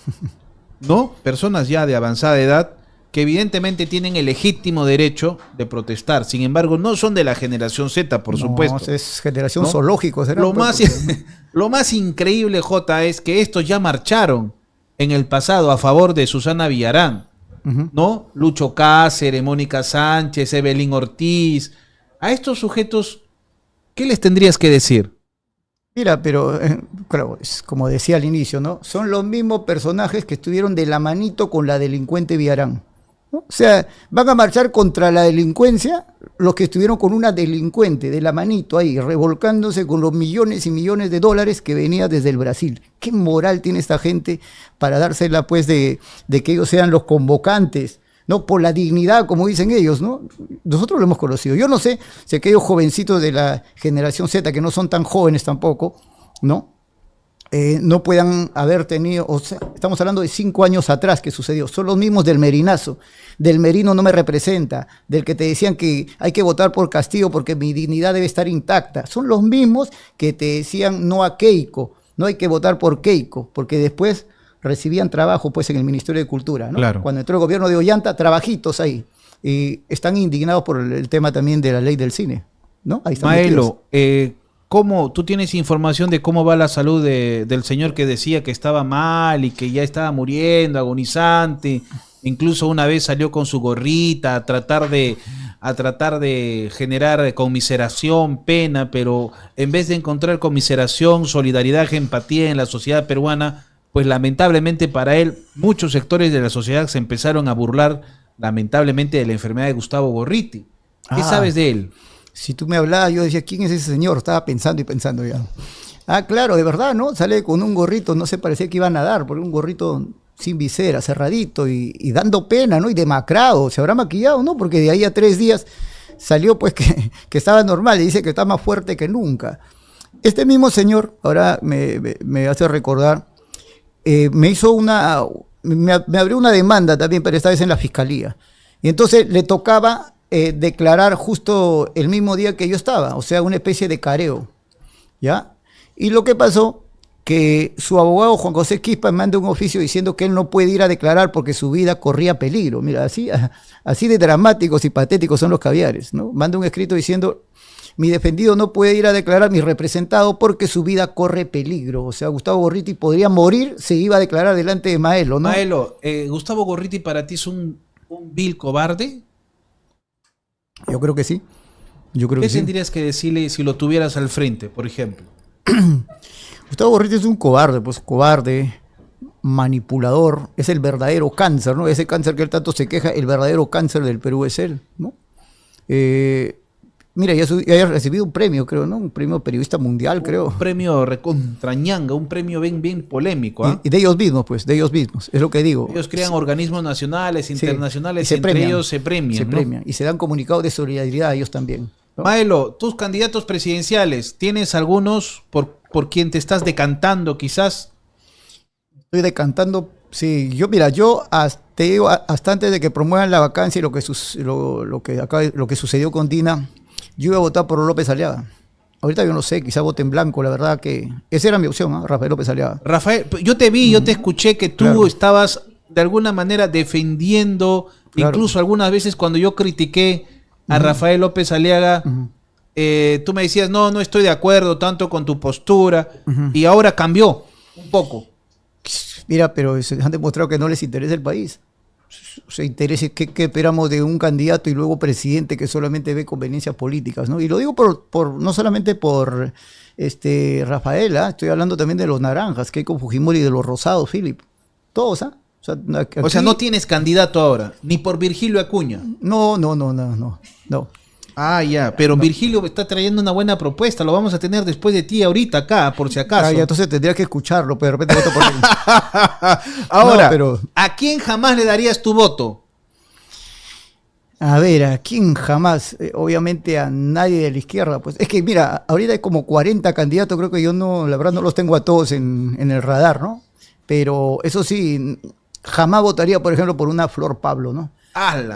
¿no? Personas ya de avanzada edad que evidentemente tienen el legítimo derecho de protestar. Sin embargo, no son de la generación Z, por supuesto. Es generación ¿no? zoológico. ¿Será? Lo más increíble, Jota, es que estos ya marcharon en el pasado a favor de Susana Villarán, ¿no? Lucho Cáceres, Mónica Sánchez, Evelyn Ortiz. A estos sujetos, ¿qué les tendrías que decir? Mira, pero claro, como decía al inicio, ¿no? Son los mismos personajes que estuvieron de la manito con la delincuente Villarán, ¿no? O sea, van a marchar contra la delincuencia los que estuvieron con una delincuente de la manito ahí, revolcándose con los millones y millones de dólares que venía desde el Brasil. ¿Qué moral tiene esta gente para dársela, pues, de que ellos sean los convocantes? ¿No? Por la dignidad, como dicen ellos, ¿no? Nosotros lo hemos conocido. Yo no sé si aquellos jovencitos de la generación Z, que no son tan jóvenes tampoco, ¿no? No puedan haber tenido, o sea, estamos hablando de 5 años atrás que sucedió. Son los mismos del Merinazo. Del Merino no me representa, del que te decían que hay que votar por Castillo porque mi dignidad debe estar intacta. Son los mismos que te decían no a Keiko, no hay que votar por Keiko, porque después recibían trabajo, pues, en el Ministerio de Cultura, ¿no? Claro. Cuando entró el gobierno de Ollanta, trabajitos ahí. Y están indignados por el tema también de la ley del cine, ¿no? Ahí están Maelo, ¿cómo tú tienes información de cómo va la salud del señor que decía que estaba mal y que ya estaba muriendo, agonizante? Incluso una vez salió con su gorrita a tratar de generar conmiseración, pena, pero en vez de encontrar conmiseración, solidaridad, empatía en la sociedad peruana, pues lamentablemente para él, muchos sectores de la sociedad se empezaron a burlar, lamentablemente, de la enfermedad de Gustavo Gorriti. ¿Qué sabes de él? Si tú me hablabas, yo decía, ¿quién es ese señor? Estaba pensando y pensando ya. Ah, claro, de verdad, ¿no? Sale con un gorrito, no se parecía que iba a nadar, porque un gorrito sin visera, cerradito y dando pena, ¿no? Y demacrado, se habrá maquillado, ¿no? Porque de ahí a 3 días salió, pues, que estaba normal y dice que está más fuerte que nunca. Este mismo señor, ahora me hace recordar, me abrió una demanda también, pero esta vez en la fiscalía. Y entonces le tocaba declarar justo el mismo día que yo estaba, o sea, una especie de careo, ¿ya? Y lo que pasó, que su abogado Juan José Quispa manda un oficio diciendo que él no puede ir a declarar porque su vida corría peligro. Mira, así de dramáticos y patéticos son los caviares, ¿no? Manda un escrito diciendo: mi defendido no puede ir a declarar, mi representado, porque su vida corre peligro. O sea, Gustavo Gorriti podría morir si iba a declarar delante de Maelo, ¿no? Maelo, ¿Gustavo Gorriti para ti es un vil cobarde? Yo creo que sí. ¿Qué tendrías que decirle si lo tuvieras al frente, por ejemplo? Gustavo Gorriti es un cobarde, pues cobarde, manipulador, es el verdadero cáncer, ¿no? Ese cáncer que él tanto se queja, el verdadero cáncer del Perú es él, ¿no? Mira, ya ha recibido un premio, creo, ¿no? Un premio periodista mundial, creo. Un premio recontrañanga, un premio bien polémico, ¿eh? Y de ellos mismos, pues, de ellos mismos, es lo que digo. Ellos crean organismos nacionales, internacionales, y entre ellos se premian. Y se dan comunicados de solidaridad a ellos también, ¿no? Maelo, tus candidatos presidenciales, ¿tienes algunos por quien te estás decantando quizás? Estoy decantando, sí. Yo hasta antes de que promuevan la vacancia y lo que sucedió con Dina, yo iba a votar por López Aliaga. Ahorita yo no sé, quizá vote en blanco, la verdad que esa era mi opción, ¿eh? Rafael López Aliaga. Rafael, yo te vi, yo te escuché que tú estabas de alguna manera defendiendo, incluso algunas veces cuando yo critiqué a Rafael López Aliaga, tú me decías, no estoy de acuerdo tanto con tu postura, y ahora cambió un poco. Mira, pero se han demostrado que no les interesa el país. Se interesa ¿qué esperamos de un candidato y luego presidente que solamente ve conveniencias políticas, ¿no? Y lo digo no solamente por Rafael, estoy hablando también de los naranjas, que hay con Fujimori, de los rosados, Philip. Todos, ¿ah? O sea, no tienes candidato ahora, ni por Virgilio Acuña. No. Ah, ya, pero no. Virgilio está trayendo una buena propuesta, lo vamos a tener después de ti ahorita acá, por si acaso. Ya, entonces tendría que escucharlo, pero de repente voto por él. Ahora, ¿a quién jamás le darías tu voto? A ver, ¿a quién jamás? Obviamente a nadie de la izquierda. Pues es que mira, ahorita hay como 40 candidatos, creo que yo la verdad no los tengo a todos en el radar, ¿no? Pero eso sí, jamás votaría, por ejemplo, por una Flor Pablo, ¿no?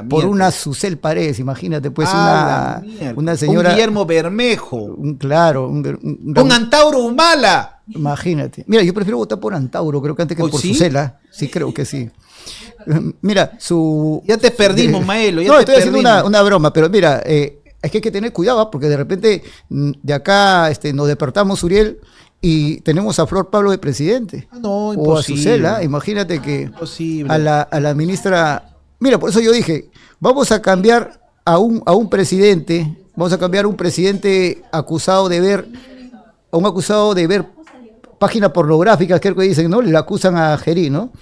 Por una Susel Paredes, imagínate, pues una señora. Un Guillermo Bermejo. Un Antauro Humala. Imagínate. Mira, yo prefiero votar por Antauro, creo que antes que por ¿Sí? Susela. Sí, creo que sí. Mira, Ya te perdimos, Maelo. No, estoy haciendo una broma, pero mira, es que hay que tener cuidado, porque de repente de acá nos despertamos, Uriel, y tenemos a Flor Pablo de presidente. No, o a imposible. Susela, imagínate que Imposible. a la ministra. Mira, por eso yo dije, vamos a cambiar a un presidente, vamos a cambiar a un presidente acusado de ver, a un acusado de ver páginas pornográficas, creo que dicen, ¿no? Le acusan a Gerí, ¿no?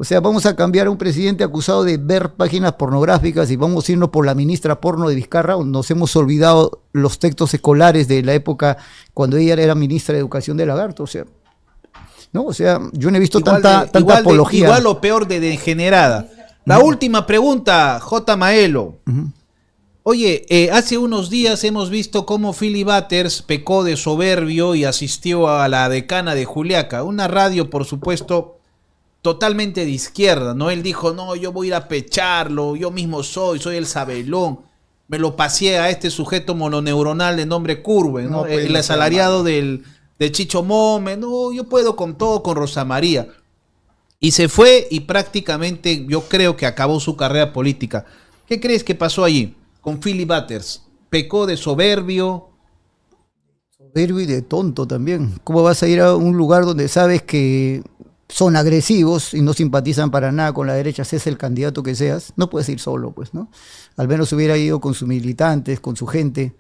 O sea, vamos a cambiar a un presidente acusado de ver páginas pornográficas y vamos a irnos por la ministra porno de Vizcarra. Nos hemos olvidado los textos escolares de la época cuando ella era ministra de Educación de Lagarto. O sea, ¿no? O sea, yo no he visto tanta apología. Igual o peor de degenerada. La última pregunta, J. Maelo. Oye, hace unos días hemos visto cómo Philly Butters pecó de soberbio y asistió a la decana de Juliaca, una radio, por supuesto, totalmente de izquierda, ¿no? Él dijo, no, yo voy a ir a pecharlo, yo mismo soy el sabelón. Me lo paseé a este sujeto mononeuronal de nombre Curwen, ¿no? El asalariado de Chicho Mome, no, yo puedo con todo, con Rosa María. Y se fue y prácticamente yo creo que acabó su carrera política. ¿Qué crees que pasó allí con Philly Butters? ¿Pecó de soberbio? Soberbio y de tonto también. ¿Cómo vas a ir a un lugar donde sabes que son agresivos y no simpatizan para nada con la derecha, seas el candidato que seas? No puedes ir solo, pues, ¿no? Al menos hubiera ido con sus militantes, con su gente.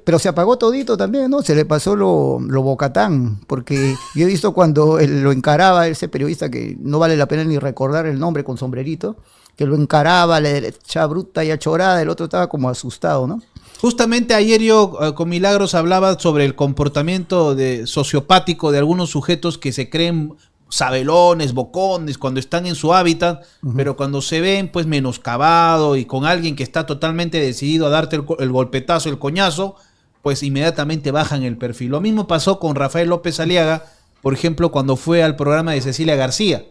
Pero se apagó todito también, ¿no? Se le pasó lo bocatán, porque yo he visto cuando lo encaraba ese periodista, que no vale la pena ni recordar el nombre, con sombrerito, que lo encaraba, le echaba bruta y achorada, el otro estaba como asustado, ¿no? Justamente ayer yo con Milagros hablaba sobre el comportamiento sociopático de algunos sujetos que se creen sabelones, bocones, cuando están en su hábitat, pero cuando se ven pues menoscabado y con alguien que está totalmente decidido a darte el golpetazo, el coñazo, pues inmediatamente bajan el perfil. Lo mismo pasó con Rafael López Aliaga, por ejemplo, cuando fue al programa de Cecilia García.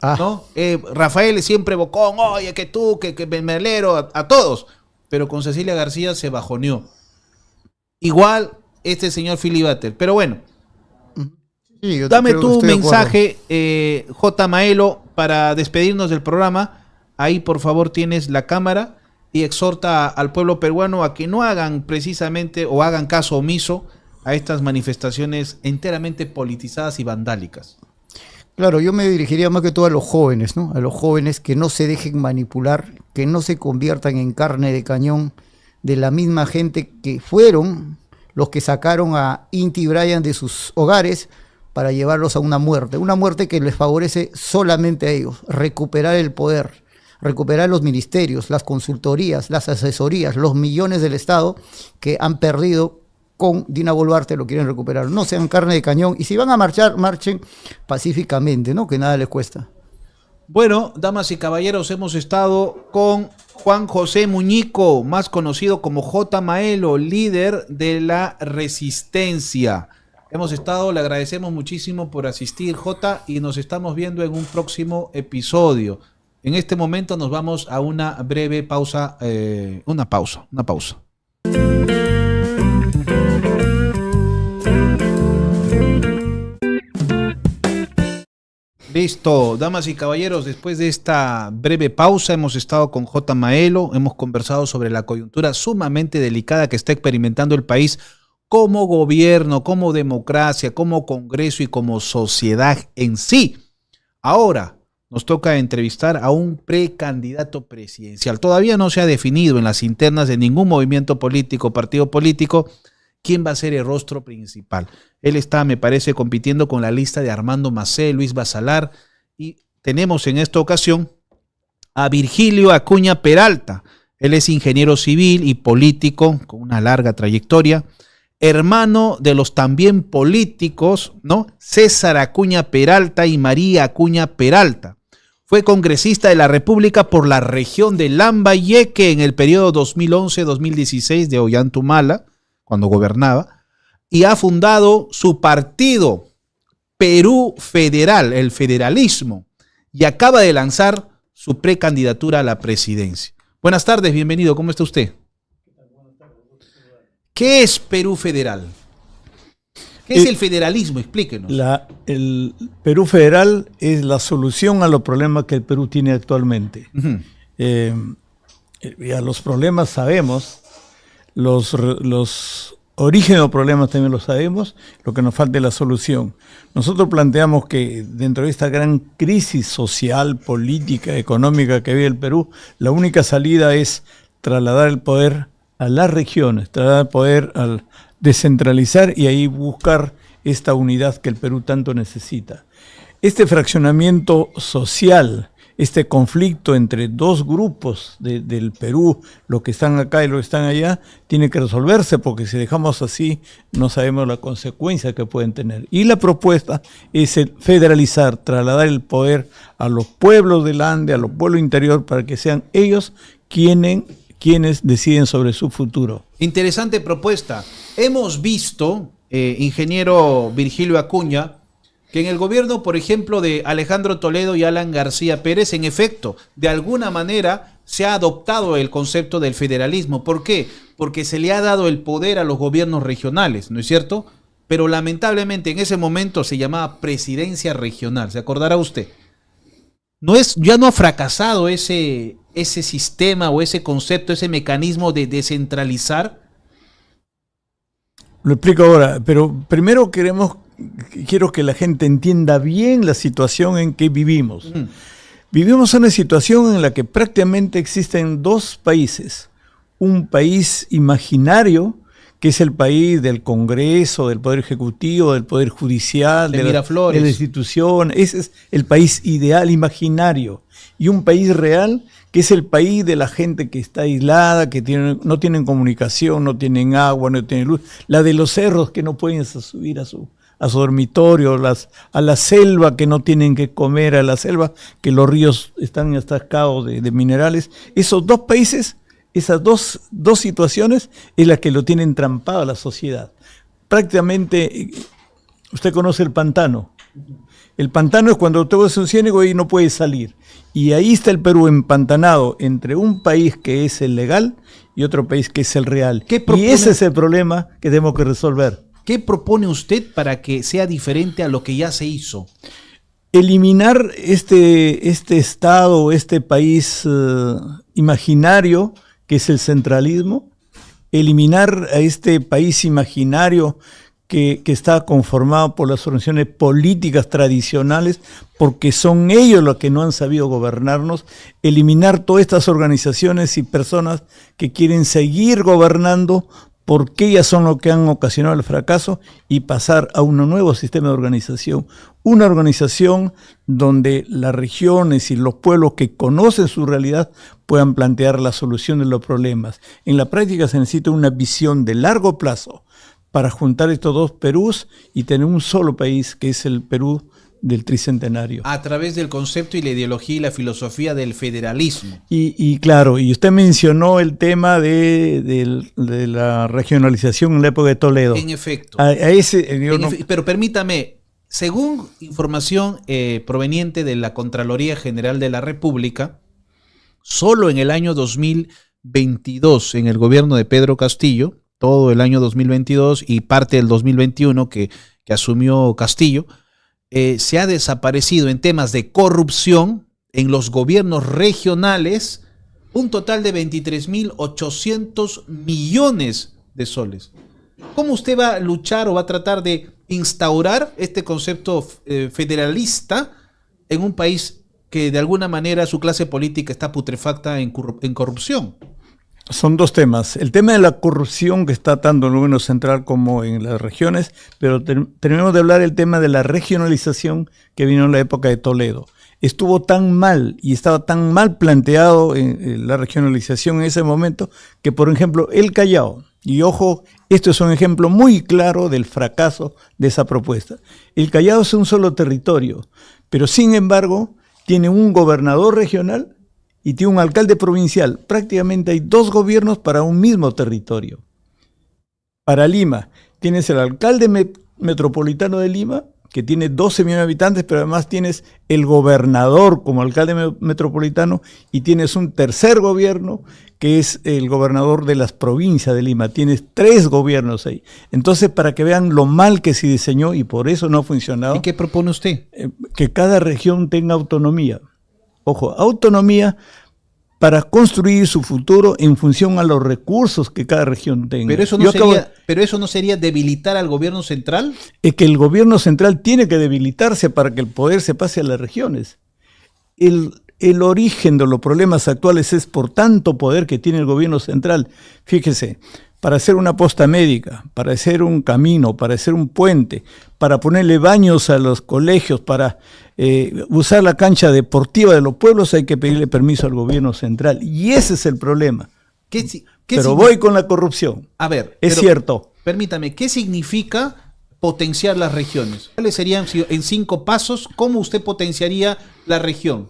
¿No? Rafael es siempre bocón, oye, que tú, que melero, a todos. Pero con Cecilia García se bajoneó. Igual este señor Philly Butters. Pero bueno, sí, dame tu mensaje, J. Maelo, para despedirnos del programa. Ahí, por favor, tienes la cámara y exhorta al pueblo peruano a que no hagan precisamente o hagan caso omiso a estas manifestaciones enteramente politizadas y vandálicas. Claro, yo me dirigiría más que todo a los jóvenes, ¿no? A los jóvenes que no se dejen manipular, que no se conviertan en carne de cañón de la misma gente que fueron los que sacaron a Inti Bryan de sus hogares para llevarlos a una muerte que les favorece solamente a ellos, recuperar el poder, recuperar los ministerios, las consultorías, las asesorías, los millones del Estado que han perdido con Dina Boluarte, lo quieren recuperar. No sean carne de cañón, y si van a marchar, marchen pacíficamente, ¿no? Que nada les cuesta. Bueno, damas y caballeros, hemos estado con Juan José Muñico, más conocido como J. Maelo, líder de la Resistencia. Le agradecemos muchísimo por asistir, J, y nos estamos viendo en un próximo episodio. En este momento nos vamos a una breve pausa, una pausa. Listo, damas y caballeros, después de esta breve pausa hemos estado con J. Maelo, hemos conversado sobre la coyuntura sumamente delicada que está experimentando el país como gobierno, como democracia, como Congreso y como sociedad en sí. Ahora nos toca entrevistar a un precandidato presidencial. Todavía no se ha definido en las internas de ningún movimiento político, partido político, quién va a ser el rostro principal. Él está, me parece, compitiendo con la lista de Armando Macé, Luis Basalar, y tenemos en esta ocasión a Virgilio Acuña Peralta. Él es ingeniero civil y político con una larga trayectoria, hermano de los también políticos, ¿no? César Acuña Peralta y María Acuña Peralta. Fue congresista de la República por la región de Lambayeque en el periodo 2011-2016 de Ollantumala, cuando gobernaba, y ha fundado su partido Perú Federal, el federalismo, y acaba de lanzar su precandidatura a la presidencia. Buenas tardes, bienvenido, ¿cómo está usted? ¿Qué es Perú Federal? ¿Qué es el federalismo? Explíquenos. El Perú federal es la solución a los problemas que el Perú tiene actualmente. A los problemas sabemos, los orígenes de los problemas también lo sabemos, lo que nos falta es la solución. Nosotros planteamos que dentro de esta gran crisis social, política, económica que vive el Perú, la única salida es trasladar el poder a las regiones, trasladar el poder al descentralizar y ahí buscar esta unidad que el Perú tanto necesita. Este fraccionamiento social, este conflicto entre dos grupos del Perú, los que están acá y los que están allá, tiene que resolverse porque si dejamos así no sabemos la consecuencia que pueden tener. Y la propuesta es el federalizar, trasladar el poder a los pueblos del Ande, a los pueblos interior, para que sean ellos quienes deciden sobre su futuro. Interesante propuesta. Hemos visto, ingeniero Virgilio Acuña, que en el gobierno, por ejemplo, de Alejandro Toledo y Alan García Pérez, en efecto, de alguna manera se ha adoptado el concepto del federalismo. ¿Por qué? Porque se le ha dado el poder a los gobiernos regionales, ¿no es cierto? Pero lamentablemente en ese momento se llamaba presidencia regional, ¿se acordará usted? Ya no ha fracasado ese sistema o ese concepto, ese mecanismo de descentralizar. Lo explico ahora, pero primero quiero que la gente entienda bien la situación en que vivimos. Vivimos una situación en la que prácticamente existen dos países. Un país imaginario, que es el país del Congreso, del Poder Ejecutivo, del Poder Judicial, de la institución. Ese es el país ideal, imaginario. Y un país real, que es el país de la gente que está aislada, que no tienen comunicación, no tienen agua, no tienen luz. La de los cerros que no pueden subir a su dormitorio, a la selva que no tienen que comer, a la selva que los ríos están atascados de minerales. Esos dos países, esas dos situaciones es la que lo tiene entrampado a la sociedad. Prácticamente, usted conoce el pantano. El pantano es cuando usted es un ciénago y no puede salir. Y ahí está el Perú empantanado entre un país que es el legal y otro país que es el real. Y ese es el problema que tenemos que resolver. ¿Qué propone usted para que sea diferente a lo que ya se hizo? Eliminar este estado, este país imaginario que es el centralismo, eliminar a este país imaginario que está conformado por las organizaciones políticas tradicionales, porque son ellos los que no han sabido gobernarnos, eliminar todas estas organizaciones y personas que quieren seguir gobernando porque ellas son lo que han ocasionado el fracaso y pasar a un nuevo sistema de organización. Una organización donde las regiones y los pueblos que conocen su realidad puedan plantear la solución de los problemas. En la práctica se necesita una visión de largo plazo para juntar estos dos Perús y tener un solo país que es el Perú del tricentenario. A través del concepto y la ideología y la filosofía del federalismo. Y claro, y usted mencionó el tema de la regionalización en la época de Toledo. En efecto. Pero permítame, según información proveniente de la Contraloría General de la República, solo en el año 2022, en el gobierno de Pedro Castillo, todo el año 2022 y parte del 2021 que asumió Castillo, se ha desaparecido en temas de corrupción en los gobiernos regionales un total de 23.800 millones de soles. ¿Cómo usted va a luchar o va a tratar de instaurar este concepto federalista en un país que de alguna manera su clase política está putrefacta en corrupción? Son dos temas. El tema de la corrupción que está tanto en el gobierno central como en las regiones, pero tenemos de hablar del tema de la regionalización que vino en la época de Toledo. Estuvo tan mal y estaba tan mal planteado en la regionalización en ese momento que, por ejemplo, el Callao, y ojo, esto es un ejemplo muy claro del fracaso de esa propuesta. El Callao es un solo territorio, pero sin embargo tiene un gobernador regional y tiene un alcalde provincial. Prácticamente hay dos gobiernos para un mismo territorio. Para Lima, tienes el alcalde metropolitano de Lima, que tiene 12 millones de habitantes, pero además tienes el gobernador como alcalde metropolitano y tienes un tercer gobierno que es el gobernador de las provincias de Lima. Tienes 3 gobiernos ahí. Entonces, para que vean lo mal que se diseñó y por eso no ha funcionado. ¿Y qué propone usted? Que cada región tenga autonomía. Ojo, autonomía para construir su futuro en función a los recursos que cada región tenga. Pero eso no sería debilitar al gobierno central. Es que el gobierno central tiene que debilitarse para que el poder se pase a las regiones. El origen de los problemas actuales es por tanto poder que tiene el gobierno central. Fíjese, para hacer una posta médica, para hacer un camino, para hacer un puente, para ponerle baños a los colegios, para usar la cancha deportiva de los pueblos, hay que pedirle permiso al gobierno central. Y ese es el problema. Pero voy con la corrupción. A ver, es cierto. Permítame, ¿qué significa potenciar las regiones? ¿Cuáles serían, en 5 pasos, cómo usted potenciaría la región?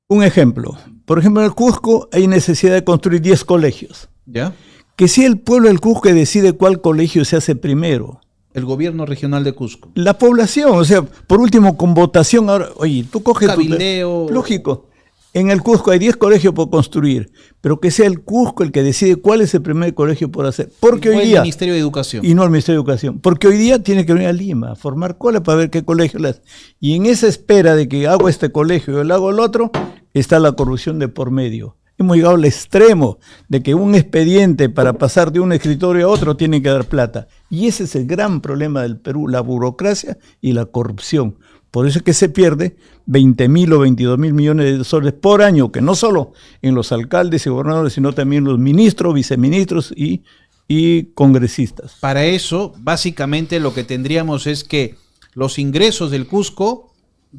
Un ejemplo. Por ejemplo, en el Cusco hay necesidad de construir 10 colegios. ¿Ya? Que sea el pueblo del Cusco que decide cuál colegio se hace primero. El gobierno regional de Cusco. La población, o sea, por último, con votación. Ahora, oye, tú coges cabildeo. Lógico. En el Cusco hay 10 colegios por construir, pero que sea el Cusco el que decide cuál es el primer colegio por hacer. Porque no hoy día. El Ministerio de Educación. Y no el Ministerio de Educación. Porque hoy día tiene que venir a Lima a formar cola para ver qué colegio le hace. Y en esa espera de que hago este colegio y el hago el otro, está la corrupción de por medio. Hemos llegado al extremo de que un expediente para pasar de un escritorio a otro tiene que dar plata. Y ese es el gran problema del Perú, la burocracia y la corrupción. Por eso es que se pierde 20.000 o 22.000 millones de soles por año, que no solo en los alcaldes y gobernadores, sino también los ministros, viceministros y congresistas. Para eso, básicamente lo que tendríamos es que los ingresos del Cusco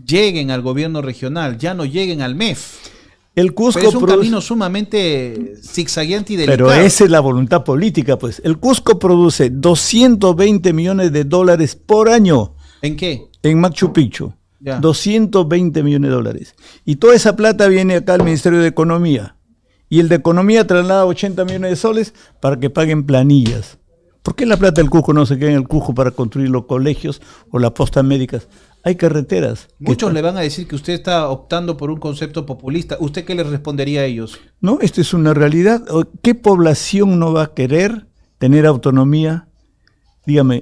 lleguen al gobierno regional, ya no lleguen al MEF. El Cusco pero es un camino sumamente zigzagueante y delicado. Pero esa es la voluntad política, pues. El Cusco produce 220 millones de dólares por año. ¿En qué? En Machu Picchu. Ya. 220 millones de dólares. Y toda esa plata viene acá al Ministerio de Economía. Y el de Economía traslada 80 millones de soles para que paguen planillas. ¿Por qué la plata del Cusco no se queda en el Cusco para construir los colegios o las postas médicas? Hay carreteras. Muchos le van a decir que usted está optando por un concepto populista. ¿Usted qué les respondería a ellos? No, esto es una realidad. ¿Qué población no va a querer tener autonomía? Dígame,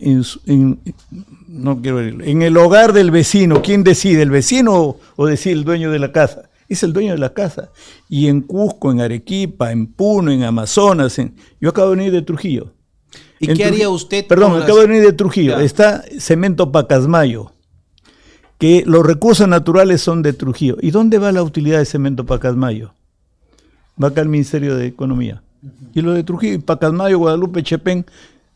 no quiero decirlo, en el hogar del vecino, ¿quién decide? ¿El vecino o decide el dueño de la casa? Es el dueño de la casa. Y en Cusco, en Arequipa, en Puno, en Amazonas, yo acabo de venir de Trujillo. ¿Y qué haría usted? Perdón, acabo de venir de Trujillo. Ya. Está Cemento Pacasmayo, que los recursos naturales son de Trujillo. ¿Y dónde va la utilidad de Cemento Pacasmayo? Va acá al Ministerio de Economía. Y lo de Trujillo, Pacasmayo, Guadalupe, Chepén,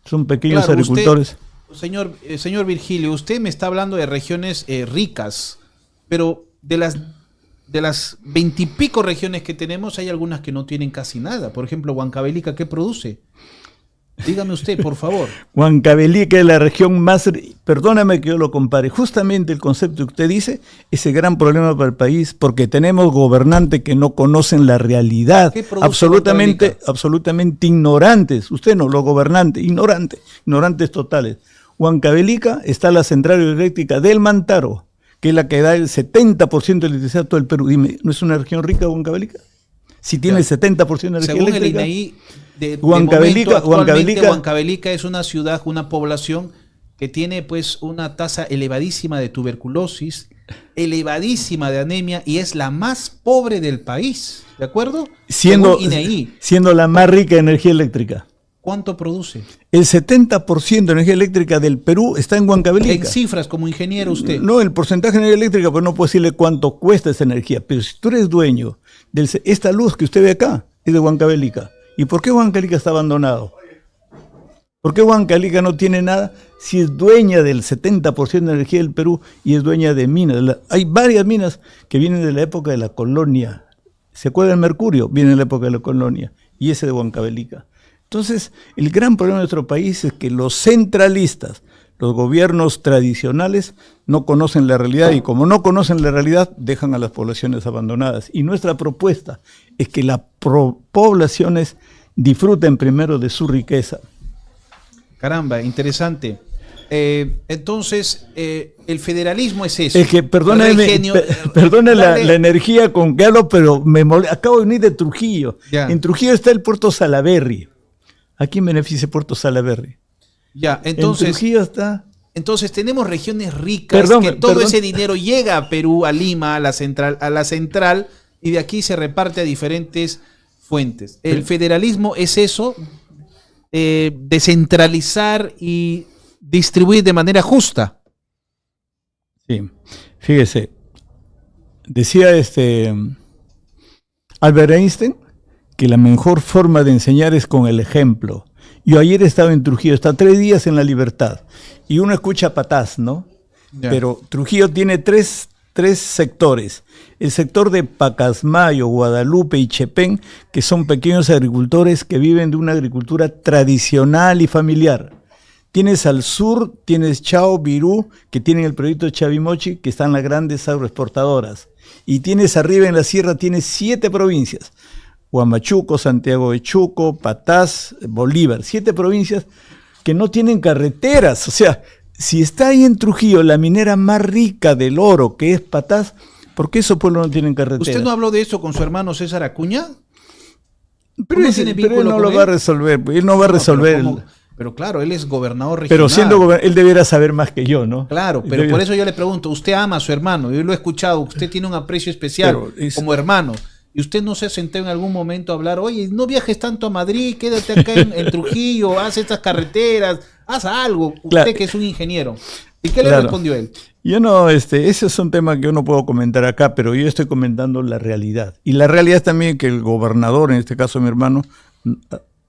son pequeños agricultores. Usted, señor Virgilio, usted me está hablando de regiones ricas, pero de las 20 y pico regiones que tenemos, hay algunas que no tienen casi nada. Por ejemplo, Huancavelica, ¿qué produce? Dígame usted, por favor. Huancavelica es la región más, perdóname que yo lo compare, justamente el concepto que usted dice es el gran problema para el país, porque tenemos gobernantes que no conocen la realidad, absolutamente ignorantes, usted no, los gobernantes, ignorantes totales. Huancavelica está la central hidroeléctrica del Mantaro, que es la que da el 70% de electricidad a todo el Perú. Dime, ¿no es una región rica Huancavelica? Si tiene el 70% de energía según eléctrica. El INAI, Huancavelica Huancavelica es una ciudad, una población que tiene pues una tasa elevadísima de tuberculosis, elevadísima de anemia y es la más pobre del país, ¿de acuerdo? Siendo la más rica en energía eléctrica. ¿Cuánto produce? El 70% de energía eléctrica del Perú está en Huancavelica. En cifras, como ingeniero usted. No, el porcentaje de energía eléctrica, pues no puedo decirle cuánto cuesta esa energía, pero si tú eres dueño de esta luz que usted ve acá, es de Huancavelica. ¿Y por qué Huancavelica está abandonado? ¿Por qué Huancavelica no tiene nada si es dueña del 70% de energía del Perú y es dueña de minas? Hay varias minas que vienen de la época de la colonia. ¿Se acuerda del mercurio? Viene de la época de la colonia y ese de Huancavelica. Entonces, el gran problema de nuestro país es que los centralistas, los gobiernos tradicionales, no conocen la realidad y como no conocen la realidad, dejan a las poblaciones abandonadas. Y nuestra propuesta es que las poblaciones disfruten primero de su riqueza. Caramba, interesante. Entonces, el federalismo es eso. Es que, perdona la energía con que hablo, pero acabo de venir de Trujillo. Ya. En Trujillo está el Puerto Salaberry. ¿A quién beneficia Puerto Salaberry? Ya, entonces... En Trujillo está... Entonces tenemos regiones ricas que todo ese dinero llega a Perú, a Lima, a la central, y de aquí se reparte a diferentes fuentes. El federalismo es eso, descentralizar y distribuir de manera justa. Sí, fíjese, decía Albert Einstein que la mejor forma de enseñar es con el ejemplo. Yo ayer estaba en Trujillo, está 3 días en La Libertad, y uno escucha Patás, ¿no? Ya. Pero Trujillo tiene tres sectores. El sector de Pacasmayo, Guadalupe y Chepén, que son pequeños agricultores que viven de una agricultura tradicional y familiar. Tienes al sur, tienes Chao, Virú, que tienen el proyecto Chavimochi, que están las grandes agroexportadoras. Y tienes arriba en la sierra, tienes 7 provincias. Huamachuco, Santiago de Chuco, Patás, Bolívar, 7 provincias que no tienen carreteras. O sea, si está ahí en Trujillo la minera más rica del oro, que es Patás, ¿por qué esos pueblos no tienen carreteras? ¿Usted no habló de eso con su hermano César Acuña? Pero él no lo va a resolver, él no va a resolver. Pero claro, él es gobernador regional. Pero siendo él debiera saber más que yo, ¿no? Claro, pero por eso yo le pregunto, usted ama a su hermano, yo lo he escuchado, usted tiene un aprecio especial como hermano. Y usted no se sentó en algún momento a hablar, oye, no viajes tanto a Madrid, quédate acá en Trujillo, haz estas carreteras, haz algo, usted que es un ingeniero. ¿Y qué le respondió él? Yo no, ese es un tema que yo no puedo comentar acá, pero yo estoy comentando la realidad. Y la realidad es también que el gobernador, en este caso mi hermano,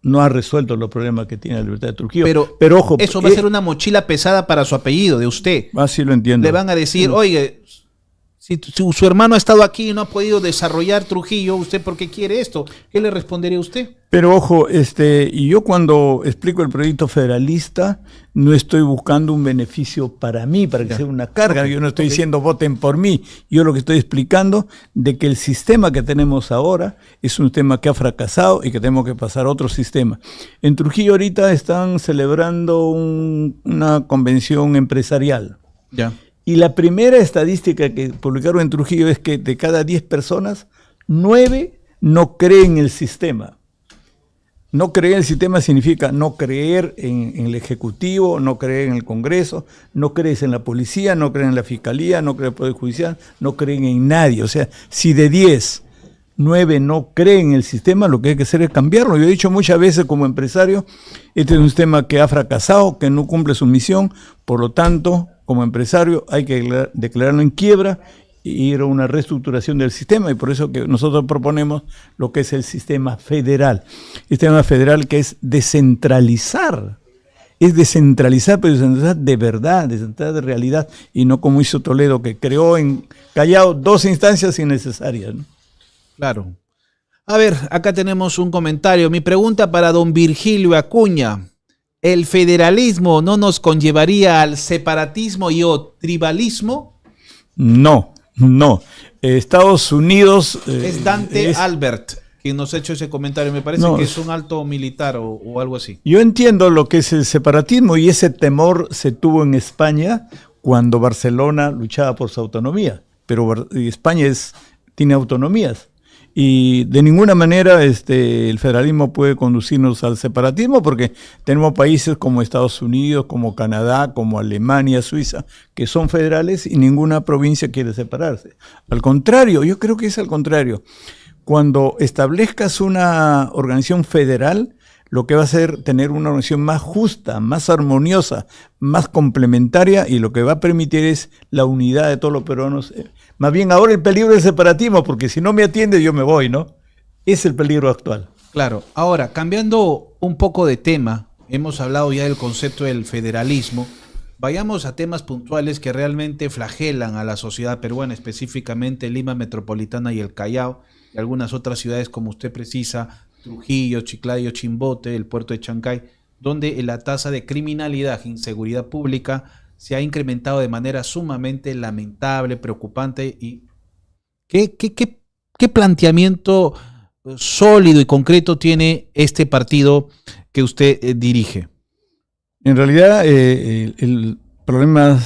no ha resuelto los problemas que tiene la Libertad de Trujillo. Pero ojo, eso va a ser una mochila pesada para su apellido, de usted. Así lo entiendo. Le van a decir, oye, si su hermano ha estado aquí y no ha podido desarrollar Trujillo, ¿usted por qué quiere esto? ¿Qué le respondería usted? Pero ojo, y yo cuando explico el proyecto federalista, no estoy buscando un beneficio para mí, para que sea una carga. Yo no estoy diciendo voten por mí. Yo lo que estoy explicando de que el sistema que tenemos ahora es un sistema que ha fracasado y que tenemos que pasar a otro sistema. En Trujillo ahorita están celebrando una convención empresarial. Ya. Y la primera estadística que publicaron en Trujillo es que de cada 10 personas, 9 no creen en el sistema. No creer en el sistema significa no creer en el Ejecutivo, no creer en el Congreso, no crees en la policía, no creer en la Fiscalía, no creer en el Poder Judicial, no creen en nadie. O sea, si de 10, 9 no creen en el sistema, lo que hay que hacer es cambiarlo. Yo he dicho muchas veces como empresario, este es un sistema que ha fracasado, que no cumple su misión, por lo tanto, como empresario hay que declararlo en quiebra e ir a una reestructuración del sistema, y por eso que nosotros proponemos lo que es el sistema federal. El sistema federal que es descentralizar. Es descentralizar, pero descentralizar de verdad, descentralizar de realidad, y no como hizo Toledo, que creó en Callao 2 instancias innecesarias, ¿no? Claro. A ver, acá tenemos un comentario. Mi pregunta para don Virgilio Acuña. ¿El federalismo no nos conllevaría al separatismo y o tribalismo? No. Estados Unidos... es Dante Albert quien nos ha hecho ese comentario. Me parece que es un alto militar o algo así. Yo entiendo lo que es el separatismo, y ese temor se tuvo en España cuando Barcelona luchaba por su autonomía. Pero España tiene autonomías. Y de ninguna manera el federalismo puede conducirnos al separatismo, porque tenemos países como Estados Unidos, como Canadá, como Alemania, Suiza, que son federales y ninguna provincia quiere separarse. Al contrario, yo creo que es al contrario. Cuando establezcas una organización federal, lo que va a hacer tener una organización más justa, más armoniosa, más complementaria, y lo que va a permitir es la unidad de todos los peruanos. Más bien ahora el peligro del separatismo, porque si no me atiende yo me voy, ¿no? Es el peligro actual. Claro. Ahora, cambiando un poco de tema, hemos hablado ya del concepto del federalismo. Vayamos a temas puntuales que realmente flagelan a la sociedad peruana, específicamente Lima Metropolitana y el Callao, y algunas otras ciudades como usted precisa, Trujillo, Chiclayo, Chimbote, el puerto de Chancay, donde la tasa de criminalidad e inseguridad pública se ha incrementado de manera sumamente lamentable, preocupante. ¿Y qué planteamiento sólido y concreto tiene este partido que usted dirige? En realidad, el problema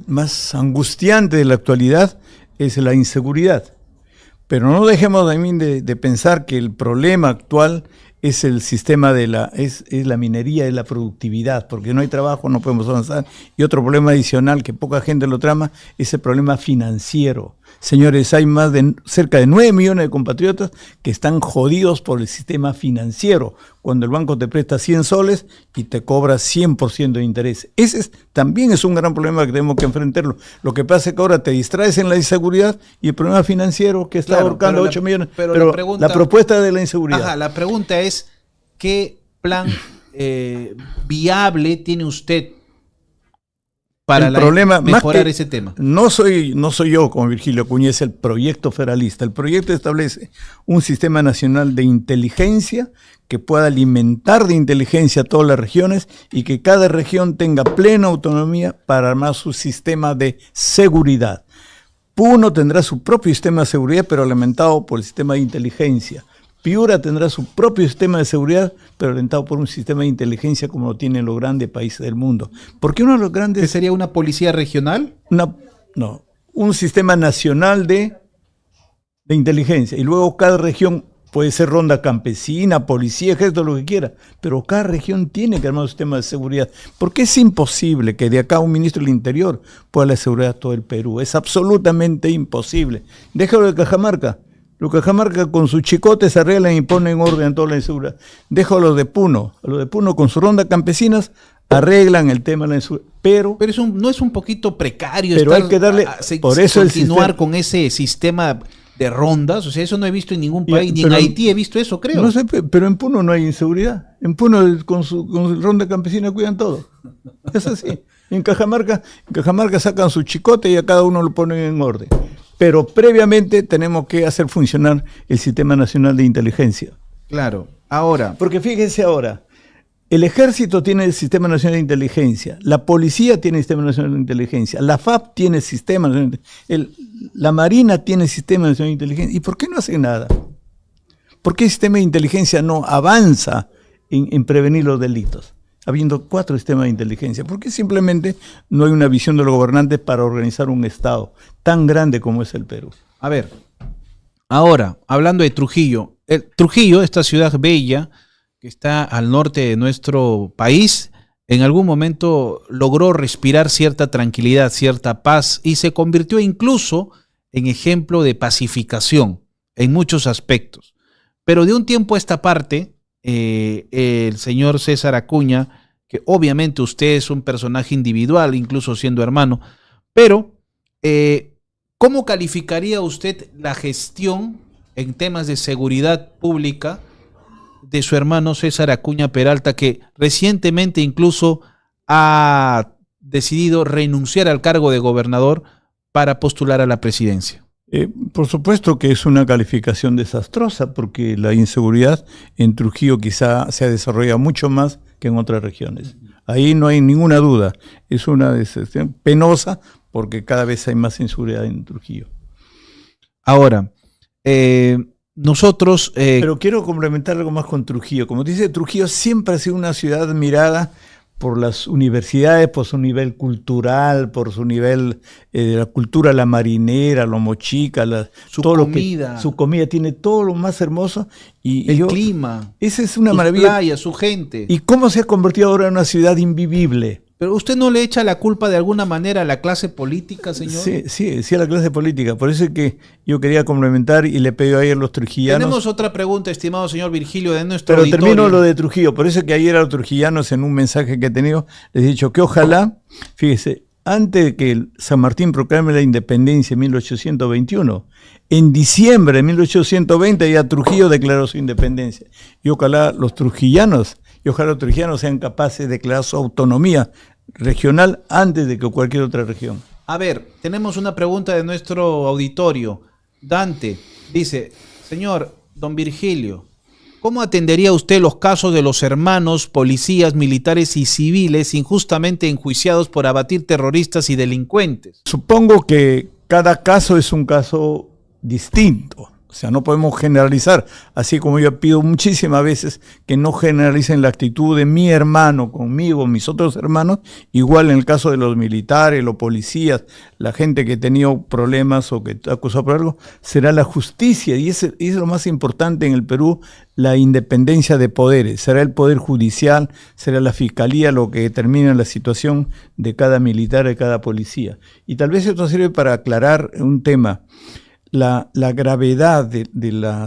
más angustiante de la actualidad es la inseguridad. Pero no dejemos también de pensar que el problema actual es el sistema es la minería, es la productividad, porque no hay trabajo, no podemos avanzar. Y otro problema adicional que poca gente lo trama es el problema financiero. Señores, hay cerca de 9 millones de compatriotas que están jodidos por el sistema financiero, cuando el banco te presta 100 soles y te cobra 100% de interés. Ese también es un gran problema que tenemos que enfrentarlo. Lo que pasa es que ahora te distraes en la inseguridad y el problema financiero que está ahorcando 8 millones. Pero la propuesta de la inseguridad. Ajá, la pregunta es, ¿qué plan viable tiene usted para mejorar ese tema? No soy yo como Virgilio Acuña, es el proyecto federalista. El proyecto establece un sistema nacional de inteligencia que pueda alimentar de inteligencia a todas las regiones y que cada región tenga plena autonomía para armar su sistema de seguridad. Puno tendrá su propio sistema de seguridad, pero alimentado por el sistema de inteligencia. Piura tendrá su propio sistema de seguridad, pero orientado por un sistema de inteligencia como lo tienen los grandes países del mundo. Porque uno de los grandes... ¿Qué sería una policía regional? No, un sistema nacional de inteligencia. Y luego cada región puede ser ronda campesina, policía, ejército, lo que quiera. Pero cada región tiene que armar un sistema de seguridad. Porque es imposible que de acá un ministro del Interior pueda asegurar todo el Perú. Es absolutamente imposible. Déjalo de Cajamarca. Los de Cajamarca con sus chicotes se arreglan y ponen orden en toda la inseguridad. Dejo a los de Puno con sus rondas campesinas arreglan el tema de la inseguridad. Pero no es un poquito precario pero hay que darle por eso continuar con ese sistema de rondas. O sea, eso no he visto en ningún país, ni en Haití he visto eso, creo. No sé, pero en Puno no hay inseguridad. En Puno con su ronda campesina cuidan todo. Es así. En Cajamarca sacan su chicote y a cada uno lo ponen en orden. Pero previamente tenemos que hacer funcionar el Sistema Nacional de Inteligencia. Claro, ahora. Porque fíjense ahora, el Ejército tiene el Sistema Nacional de Inteligencia, la Policía tiene el Sistema Nacional de Inteligencia, la FAP tiene el Sistema Nacional de Inteligencia, la Marina tiene el Sistema Nacional de Inteligencia. ¿Y por qué no hacen nada? ¿Por qué el Sistema de Inteligencia no avanza en prevenir los delitos? Habiendo 4 sistemas de inteligencia, ¿por qué simplemente no hay una visión de los gobernantes para organizar un Estado tan grande como es el Perú? A ver, ahora, hablando de Trujillo, Trujillo, esta ciudad bella que está al norte de nuestro país, en algún momento logró respirar cierta tranquilidad, cierta paz, y se convirtió incluso en ejemplo de pacificación en muchos aspectos. Pero de un tiempo a esta parte, el señor César Acuña, que obviamente usted es un personaje individual, incluso siendo hermano, pero ¿cómo calificaría usted la gestión en temas de seguridad pública de su hermano César Acuña Peralta, que recientemente incluso ha decidido renunciar al cargo de gobernador para postular a la presidencia? Por supuesto que es una calificación desastrosa, porque la inseguridad en Trujillo quizá se ha desarrollado mucho más que en otras regiones. Ahí no hay ninguna duda. Es una decisión penosa porque cada vez hay más inseguridad en Trujillo. Ahora, nosotros... Pero quiero complementar algo más con Trujillo. Como dice, Trujillo siempre ha sido una ciudad admirada por las universidades, por su nivel cultural, por su nivel de la cultura, la marinera, lo mochica, su comida. Su comida tiene todo lo más hermoso. Y el clima. Esa es una maravilla. Playas, su gente. ¿Y cómo se ha convertido ahora en una ciudad invivible? ¿Pero usted no le echa la culpa de alguna manera a la clase política, señor? Sí, a la clase política. Por eso es que yo quería complementar y le pedí ayer a los trujillanos. Tenemos otra pregunta, estimado señor Virgilio, de nuestro auditorio. Termino lo de Trujillo. Por eso es que ayer a los trujillanos, en un mensaje que he tenido, les he dicho que ojalá, fíjese, antes de que San Martín proclame la independencia en 1821, en diciembre de 1820 ya Trujillo declaró su independencia. Y ojalá los trujillanos sean capaces de declarar su autonomía regional antes de que cualquier otra región. A ver, tenemos una pregunta de nuestro auditorio. Dante dice, señor don Virgilio, ¿cómo atendería usted los casos de los hermanos, policías, militares y civiles injustamente enjuiciados por abatir terroristas y delincuentes? Supongo que cada caso es un caso distinto. O sea, no podemos generalizar, así como yo pido muchísimas veces que no generalicen la actitud de mi hermano conmigo, mis otros hermanos, igual en el caso de los militares, los policías, la gente que ha tenido problemas o que está acusado por algo, será la justicia, y es lo más importante en el Perú, la independencia de poderes. Será el Poder Judicial, será la Fiscalía lo que determina la situación de cada militar, de cada policía. Y tal vez esto sirve para aclarar un tema. La gravedad de la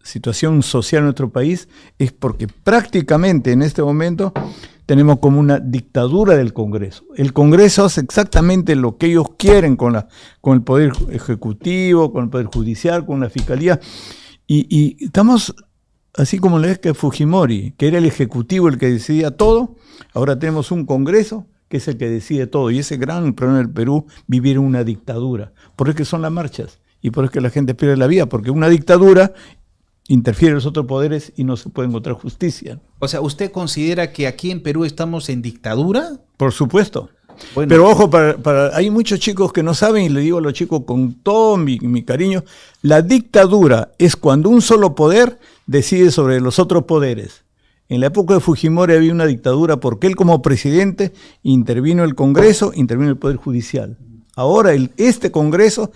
situación social en nuestro país es porque prácticamente en este momento tenemos como una dictadura del Congreso. El Congreso hace exactamente lo que ellos quieren con el Poder Ejecutivo, con el Poder Judicial, con la Fiscalía, y estamos así como la vez que Fujimori, que era el Ejecutivo el que decidía todo. Ahora tenemos un Congreso que es el que decide todo, y ese gran problema del Perú, vivir en una dictadura. Por eso que son las marchas. Y por eso que la gente pierde la vida, porque una dictadura interfiere en los otros poderes y no se puede encontrar justicia. O sea, ¿usted considera que aquí en Perú estamos en dictadura? Por supuesto. Bueno, pero ojo, hay muchos chicos que no saben, y le digo a los chicos con todo mi cariño, la dictadura es cuando un solo poder decide sobre los otros poderes. En la época de Fujimori había una dictadura porque él como presidente intervino el Congreso, intervino el Poder Judicial. Ahora este Congreso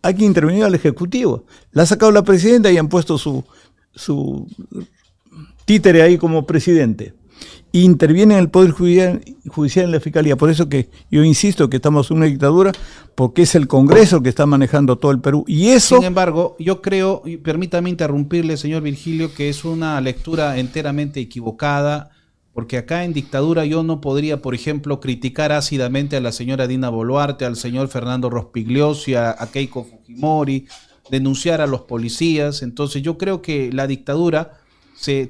hay que intervenir al Ejecutivo. La ha sacado la presidenta y han puesto su títere ahí como presidente. Interviene en el Poder Judicial en la Fiscalía. Por eso que yo insisto que estamos en una dictadura, porque es el Congreso que está manejando todo el Perú. Y eso... Sin embargo, yo creo, y permítame interrumpirle, señor Virgilio, que es una lectura enteramente equivocada. Porque acá en dictadura yo no podría, por ejemplo, criticar ácidamente a la señora Dina Boluarte, al señor Fernando Rospigliosi, a Keiko Fujimori, denunciar a los policías. Entonces yo creo que la dictadura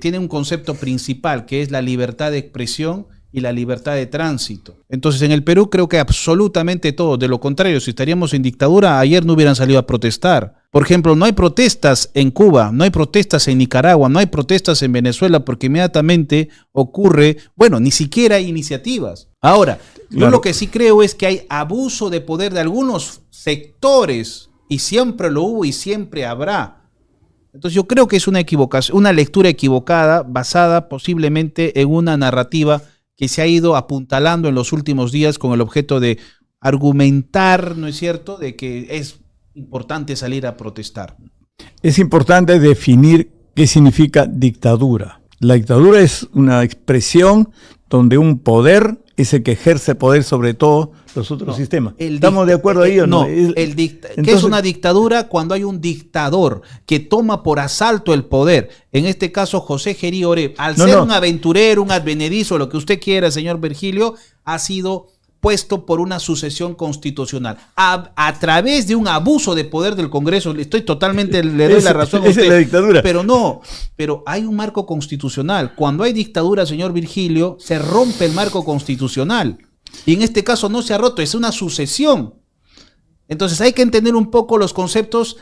tiene un concepto principal, que es la libertad de expresión y la libertad de tránsito. Entonces en el Perú creo que absolutamente todo. De lo contrario, si estaríamos en dictadura, ayer no hubieran salido a protestar. Por ejemplo, no hay protestas en Cuba, no hay protestas en Nicaragua, no hay protestas en Venezuela, porque inmediatamente ocurre, bueno, ni siquiera hay iniciativas. Ahora, yo lo que sí creo es que hay abuso de poder de algunos sectores, y siempre lo hubo y siempre habrá. Entonces yo creo que es una equivocación, una lectura equivocada, basada posiblemente en una narrativa que se ha ido apuntalando en los últimos días con el objeto de argumentar, ¿no es cierto?, de que es importante salir a protestar. Es importante definir qué significa dictadura. La dictadura es una expresión donde un poder es el que ejerce poder sobre todos los otros sistemas. ¿Estamos de acuerdo ahí o no? ¿Qué es una dictadura? Cuando hay un dictador que toma por asalto el poder. En este caso, José Gerí Oreb, al ser un aventurero, un advenedizo, lo que usted quiera, señor Virgilio, ha sido puesto por una sucesión constitucional. A través de un abuso de poder del Congreso, le doy la razón a usted. Es la dictadura. Pero hay un marco constitucional. Cuando hay dictadura, señor Virgilio, se rompe el marco constitucional. Y en este caso no se ha roto, es una sucesión. Entonces hay que entender un poco los conceptos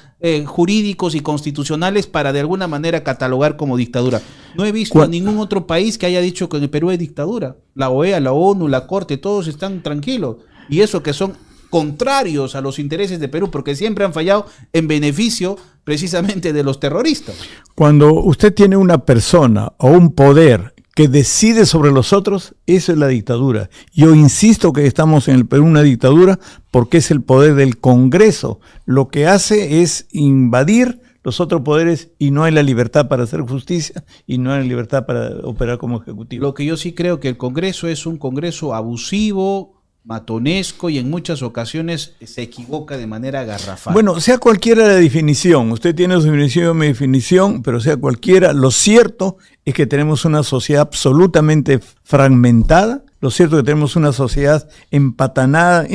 jurídicos y constitucionales para de alguna manera catalogar como dictadura. No he visto a ningún otro país que haya dicho que en el Perú hay dictadura. La OEA, la ONU, la Corte, todos están tranquilos. Y eso que son contrarios a los intereses de Perú, porque siempre han fallado en beneficio precisamente de los terroristas. Cuando usted tiene una persona o un poder que decide sobre los otros, eso es la dictadura. Yo insisto que estamos en el Perú una dictadura porque es el poder del Congreso. Lo que hace es invadir los otros poderes y no hay la libertad para hacer justicia y no hay la libertad para operar como ejecutivo. Lo que yo sí creo que el Congreso es un Congreso abusivo, matonesco, y en muchas ocasiones se equivoca de manera garrafal. Bueno, sea cualquiera la definición, usted tiene su definición, mi definición, pero sea cualquiera, lo cierto es que tenemos una sociedad absolutamente fragmentada, lo cierto es que tenemos una sociedad empantanada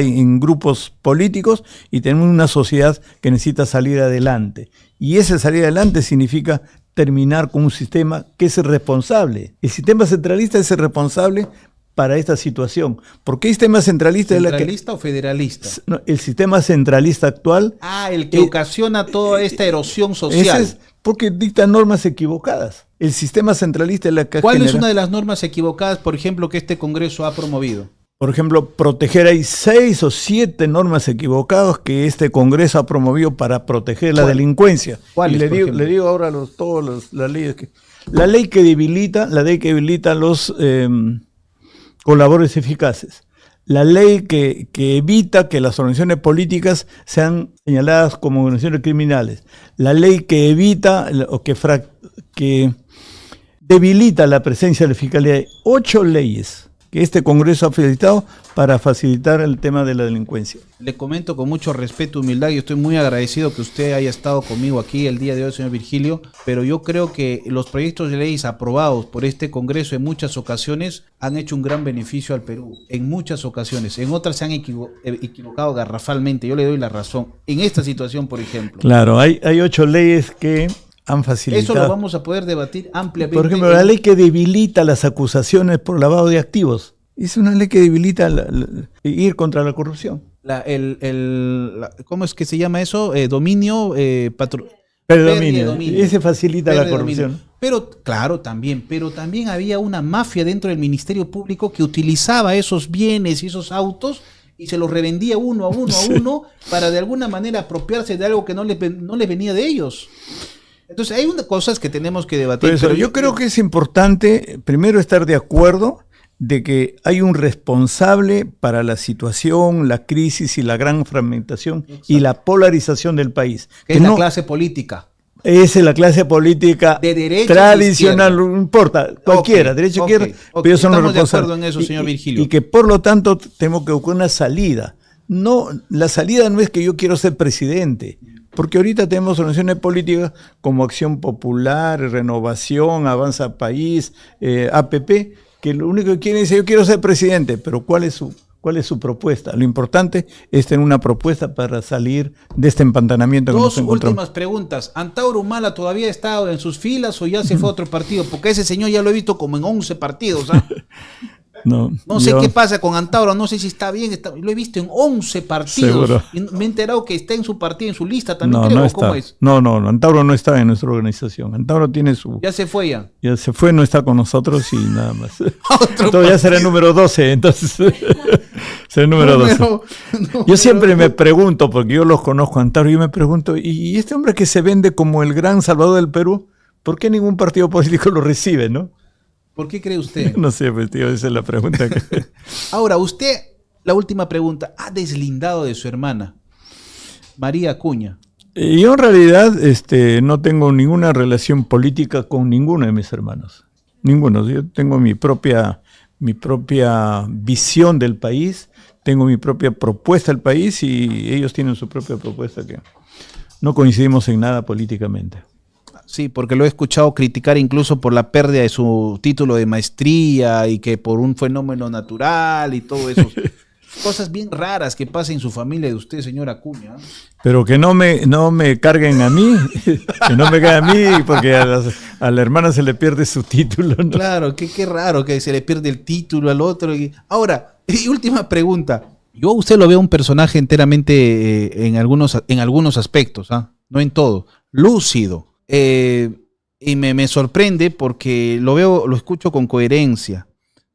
en grupos políticos, y tenemos una sociedad que necesita salir adelante. Y ese salir adelante significa terminar con un sistema que es el responsable. El sistema centralista es el responsable para esta situación. ¿Por qué el sistema centralista? ¿Centralista o federalista? No, el sistema centralista actual. El que ocasiona toda esta erosión social. Es porque dicta normas equivocadas. El sistema centralista es la que ¿Cuál es una de las normas equivocadas, por ejemplo, que este Congreso ha promovido? Por ejemplo, proteger, hay 6 o 7 normas equivocadas que este Congreso ha promovido para proteger la delincuencia. ¿Cuáles, Y le digo ahora todas las leyes la ley que debilita los colaboradores eficaces. La ley que evita que las organizaciones políticas sean señaladas como organizaciones criminales. La ley que evita o que debilita la presencia de la Fiscalía. Hay 8 leyes que este Congreso ha facilitado para facilitar el tema de la delincuencia. Le comento con mucho respeto y humildad, y estoy muy agradecido que usted haya estado conmigo aquí el día de hoy, señor Virgilio, pero yo creo que los proyectos de leyes aprobados por este Congreso en muchas ocasiones han hecho un gran beneficio al Perú, en muchas ocasiones. En otras se han equivocado garrafalmente, yo le doy la razón. En esta situación, por ejemplo. Claro, hay 8 leyes que han facilitado. Eso lo vamos a poder debatir ampliamente. Por ejemplo, la ley que debilita las acusaciones por lavado de activos. Es una ley que debilita ir contra la corrupción. ¿Cómo es que se llama eso? Dominio, Predominio. Ese facilita la corrupción. Pero, claro, pero también había una mafia dentro del Ministerio Público que utilizaba esos bienes y esos autos y se los revendía uno a uno para de alguna manera apropiarse de algo que no les venía de ellos. Entonces hay cosas que tenemos que debatir. Pero yo creo que es importante primero estar de acuerdo de que hay un responsable para la situación, la crisis y la gran fragmentación. Exacto. Y la polarización del país. Que es la clase política. Esa es la clase política de derecha tradicional, no importa, cualquiera, derecha, izquierda, pero son los responsables. Estamos de acuerdo en eso, señor Virgilio. Y que por lo tanto tenemos que buscar una salida. No, la salida no es que yo quiero ser presidente. Porque ahorita tenemos organizaciones políticas como Acción Popular, Renovación, Avanza País, APP, que lo único que quieren es yo quiero ser presidente, pero ¿cuál es su propuesta? Lo importante es tener una propuesta para salir de este empantanamiento que nos encontramos. Dos últimas preguntas. ¿Antauro Humala todavía está en sus filas o ya se fue a otro partido? Porque ese señor ya lo he visto como en 11 partidos, ¿ah? No sé qué pasa con Antauro, no sé si está bien, lo he visto en 11 partidos. Seguro. Y me he enterado que está en su partido, en su lista también, creo. No está. ¿Cómo es? No, Antauro no está en nuestra organización. Antauro tiene su... Ya se fue ya. Ya se fue, no está con nosotros y nada más. Entonces ya será el número 12, entonces. Será el número 12. Yo siempre me pregunto, porque yo los conozco a Antauro, yo me pregunto, ¿y este hombre que se vende como el gran salvador del Perú, por qué ningún partido político lo recibe, no? ¿Por qué cree usted? No sé, pues, tío, esa es la pregunta. Ahora, usted, la última pregunta, ¿ha deslindado de su hermana, María Acuña? Yo en realidad no tengo ninguna relación política con ninguno de mis hermanos. Ninguno. Yo tengo mi propia visión del país, tengo mi propia propuesta del país y ellos tienen su propia propuesta que no coincidimos en nada políticamente. Sí, porque lo he escuchado criticar incluso por la pérdida de su título de maestría y que por un fenómeno natural y todo eso. Cosas bien raras que pasan en su familia de usted, señor Acuña. Pero que no me carguen a mí, que no me caigan a mí, porque a la hermana se le pierde su título, ¿no? Claro, qué raro que se le pierde el título al otro. Ahora, y última pregunta. Yo a usted lo veo un personaje enteramente en algunos aspectos, ¿ah? No en todo. Lúcido. Y me sorprende porque lo escucho con coherencia,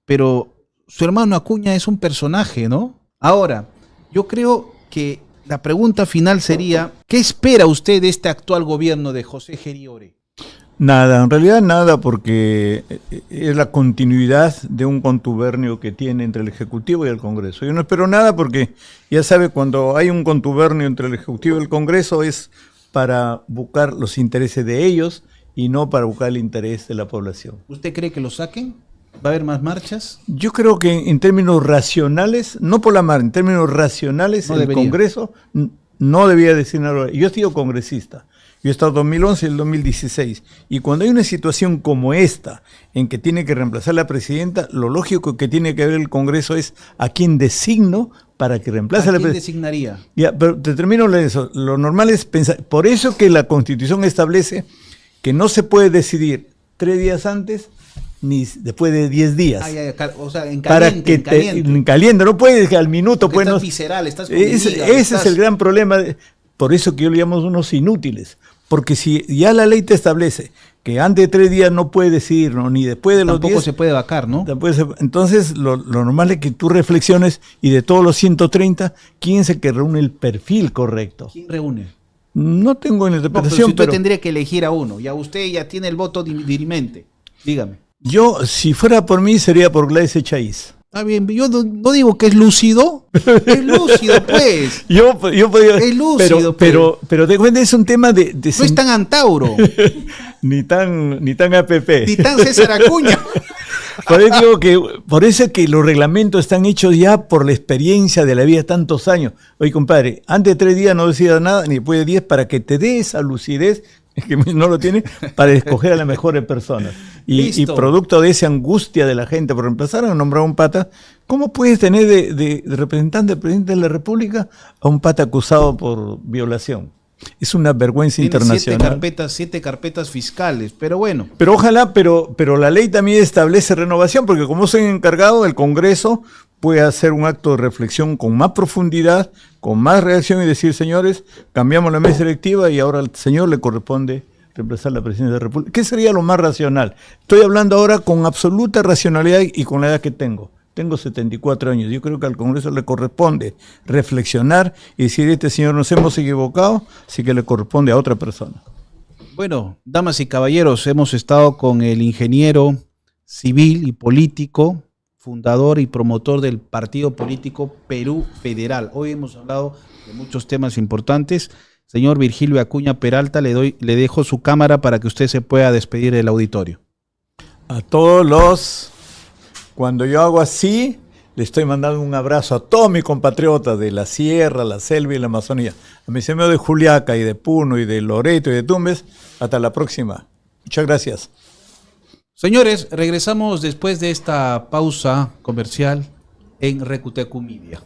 pero su hermano Acuña es un personaje, ¿no? Ahora, yo creo que la pregunta final sería, ¿qué espera usted de este actual gobierno de José Geriore? Nada, en realidad nada, porque es la continuidad de un contubernio que tiene entre el Ejecutivo y el Congreso. Yo no espero nada porque, ya sabe, cuando hay un contubernio entre el Ejecutivo y el Congreso es para buscar los intereses de ellos y no para buscar el interés de la población. ¿Usted cree que lo saquen? ¿Va a haber más marchas? Yo creo que en términos racionales, no por la mar, en términos racionales, el Congreso no debía decir nada. Yo he sido congresista. Yo he estado en 2011 y el 2016. Y cuando hay una situación como esta, en que tiene que reemplazar a la presidenta, lo lógico que tiene que ver el Congreso es a quién designo para que reemplace a la presidenta. ¿A quién designaría? Ya, pero te termino eso. Lo normal es pensar, por eso que la Constitución establece que no se puede decidir 3 días antes ni después de 10 días. O sea, en caliente. Para que en caliente, no puedes al minuto. Porque pues, estás visceral, estás ese es el gran problema. Por eso que yo le llamo unos inútiles. Porque si ya la ley te establece que antes de 3 días no puede decidir, ¿no? Ni después de los 10. Tampoco se puede vacar, ¿no? Entonces, lo normal es que tú reflexiones y de todos los 130, ¿quién es el que reúne el perfil correcto? ¿Quién reúne? No tengo una interpretación, pero si usted tendría que elegir a uno, ya usted ya tiene el voto dirimente, dígame. Yo, si fuera por mí, sería por Gladys Echaíz. Está bien, yo no digo que es lúcido, es lúcido, pues. Yo podría, es lúcido, pero te cuento, es un tema de no es tan Antauro. ni tan APP. Ni tan César Acuña. Por eso es que los reglamentos están hechos ya por la experiencia de la vida de tantos años. Oye, compadre, antes de 3 días no decidas nada, ni después de 10, para que te dé esa lucidez, que no lo tiene, para escoger a las mejores personas. Y producto de esa angustia de la gente por empezar a nombrar a un pata, ¿cómo puedes tener de representante del presidente de la República a un pata acusado por violación? Es una vergüenza internacional. 7 carpetas fiscales, pero bueno. Pero ojalá, pero la ley también establece renovación, porque como soy encargado, el Congreso puede hacer un acto de reflexión con más profundidad, con más reacción y decir, señores, cambiamos la mesa directiva y ahora al señor le corresponde reemplazar la presidencia de la República. ¿Qué sería lo más racional? Estoy hablando ahora con absoluta racionalidad y con la edad que tengo. Tengo 74 años. Yo creo que al Congreso le corresponde reflexionar y decir, este señor nos hemos equivocado, así que le corresponde a otra persona. Bueno, damas y caballeros, hemos estado con el ingeniero civil y político, fundador y promotor del partido político Perú Federal. Hoy hemos hablado de muchos temas importantes. Señor Virgilio Acuña Peralta, le dejo su cámara para que usted se pueda despedir del auditorio. A todos los... Cuando yo hago así, le estoy mandando un abrazo a todos mis compatriotas de la sierra, la selva y la Amazonía. A mis amigos de Juliaca y de Puno y de Loreto y de Tumbes. Hasta la próxima. Muchas gracias. Señores, regresamos después de esta pausa comercial en Recutecu Media.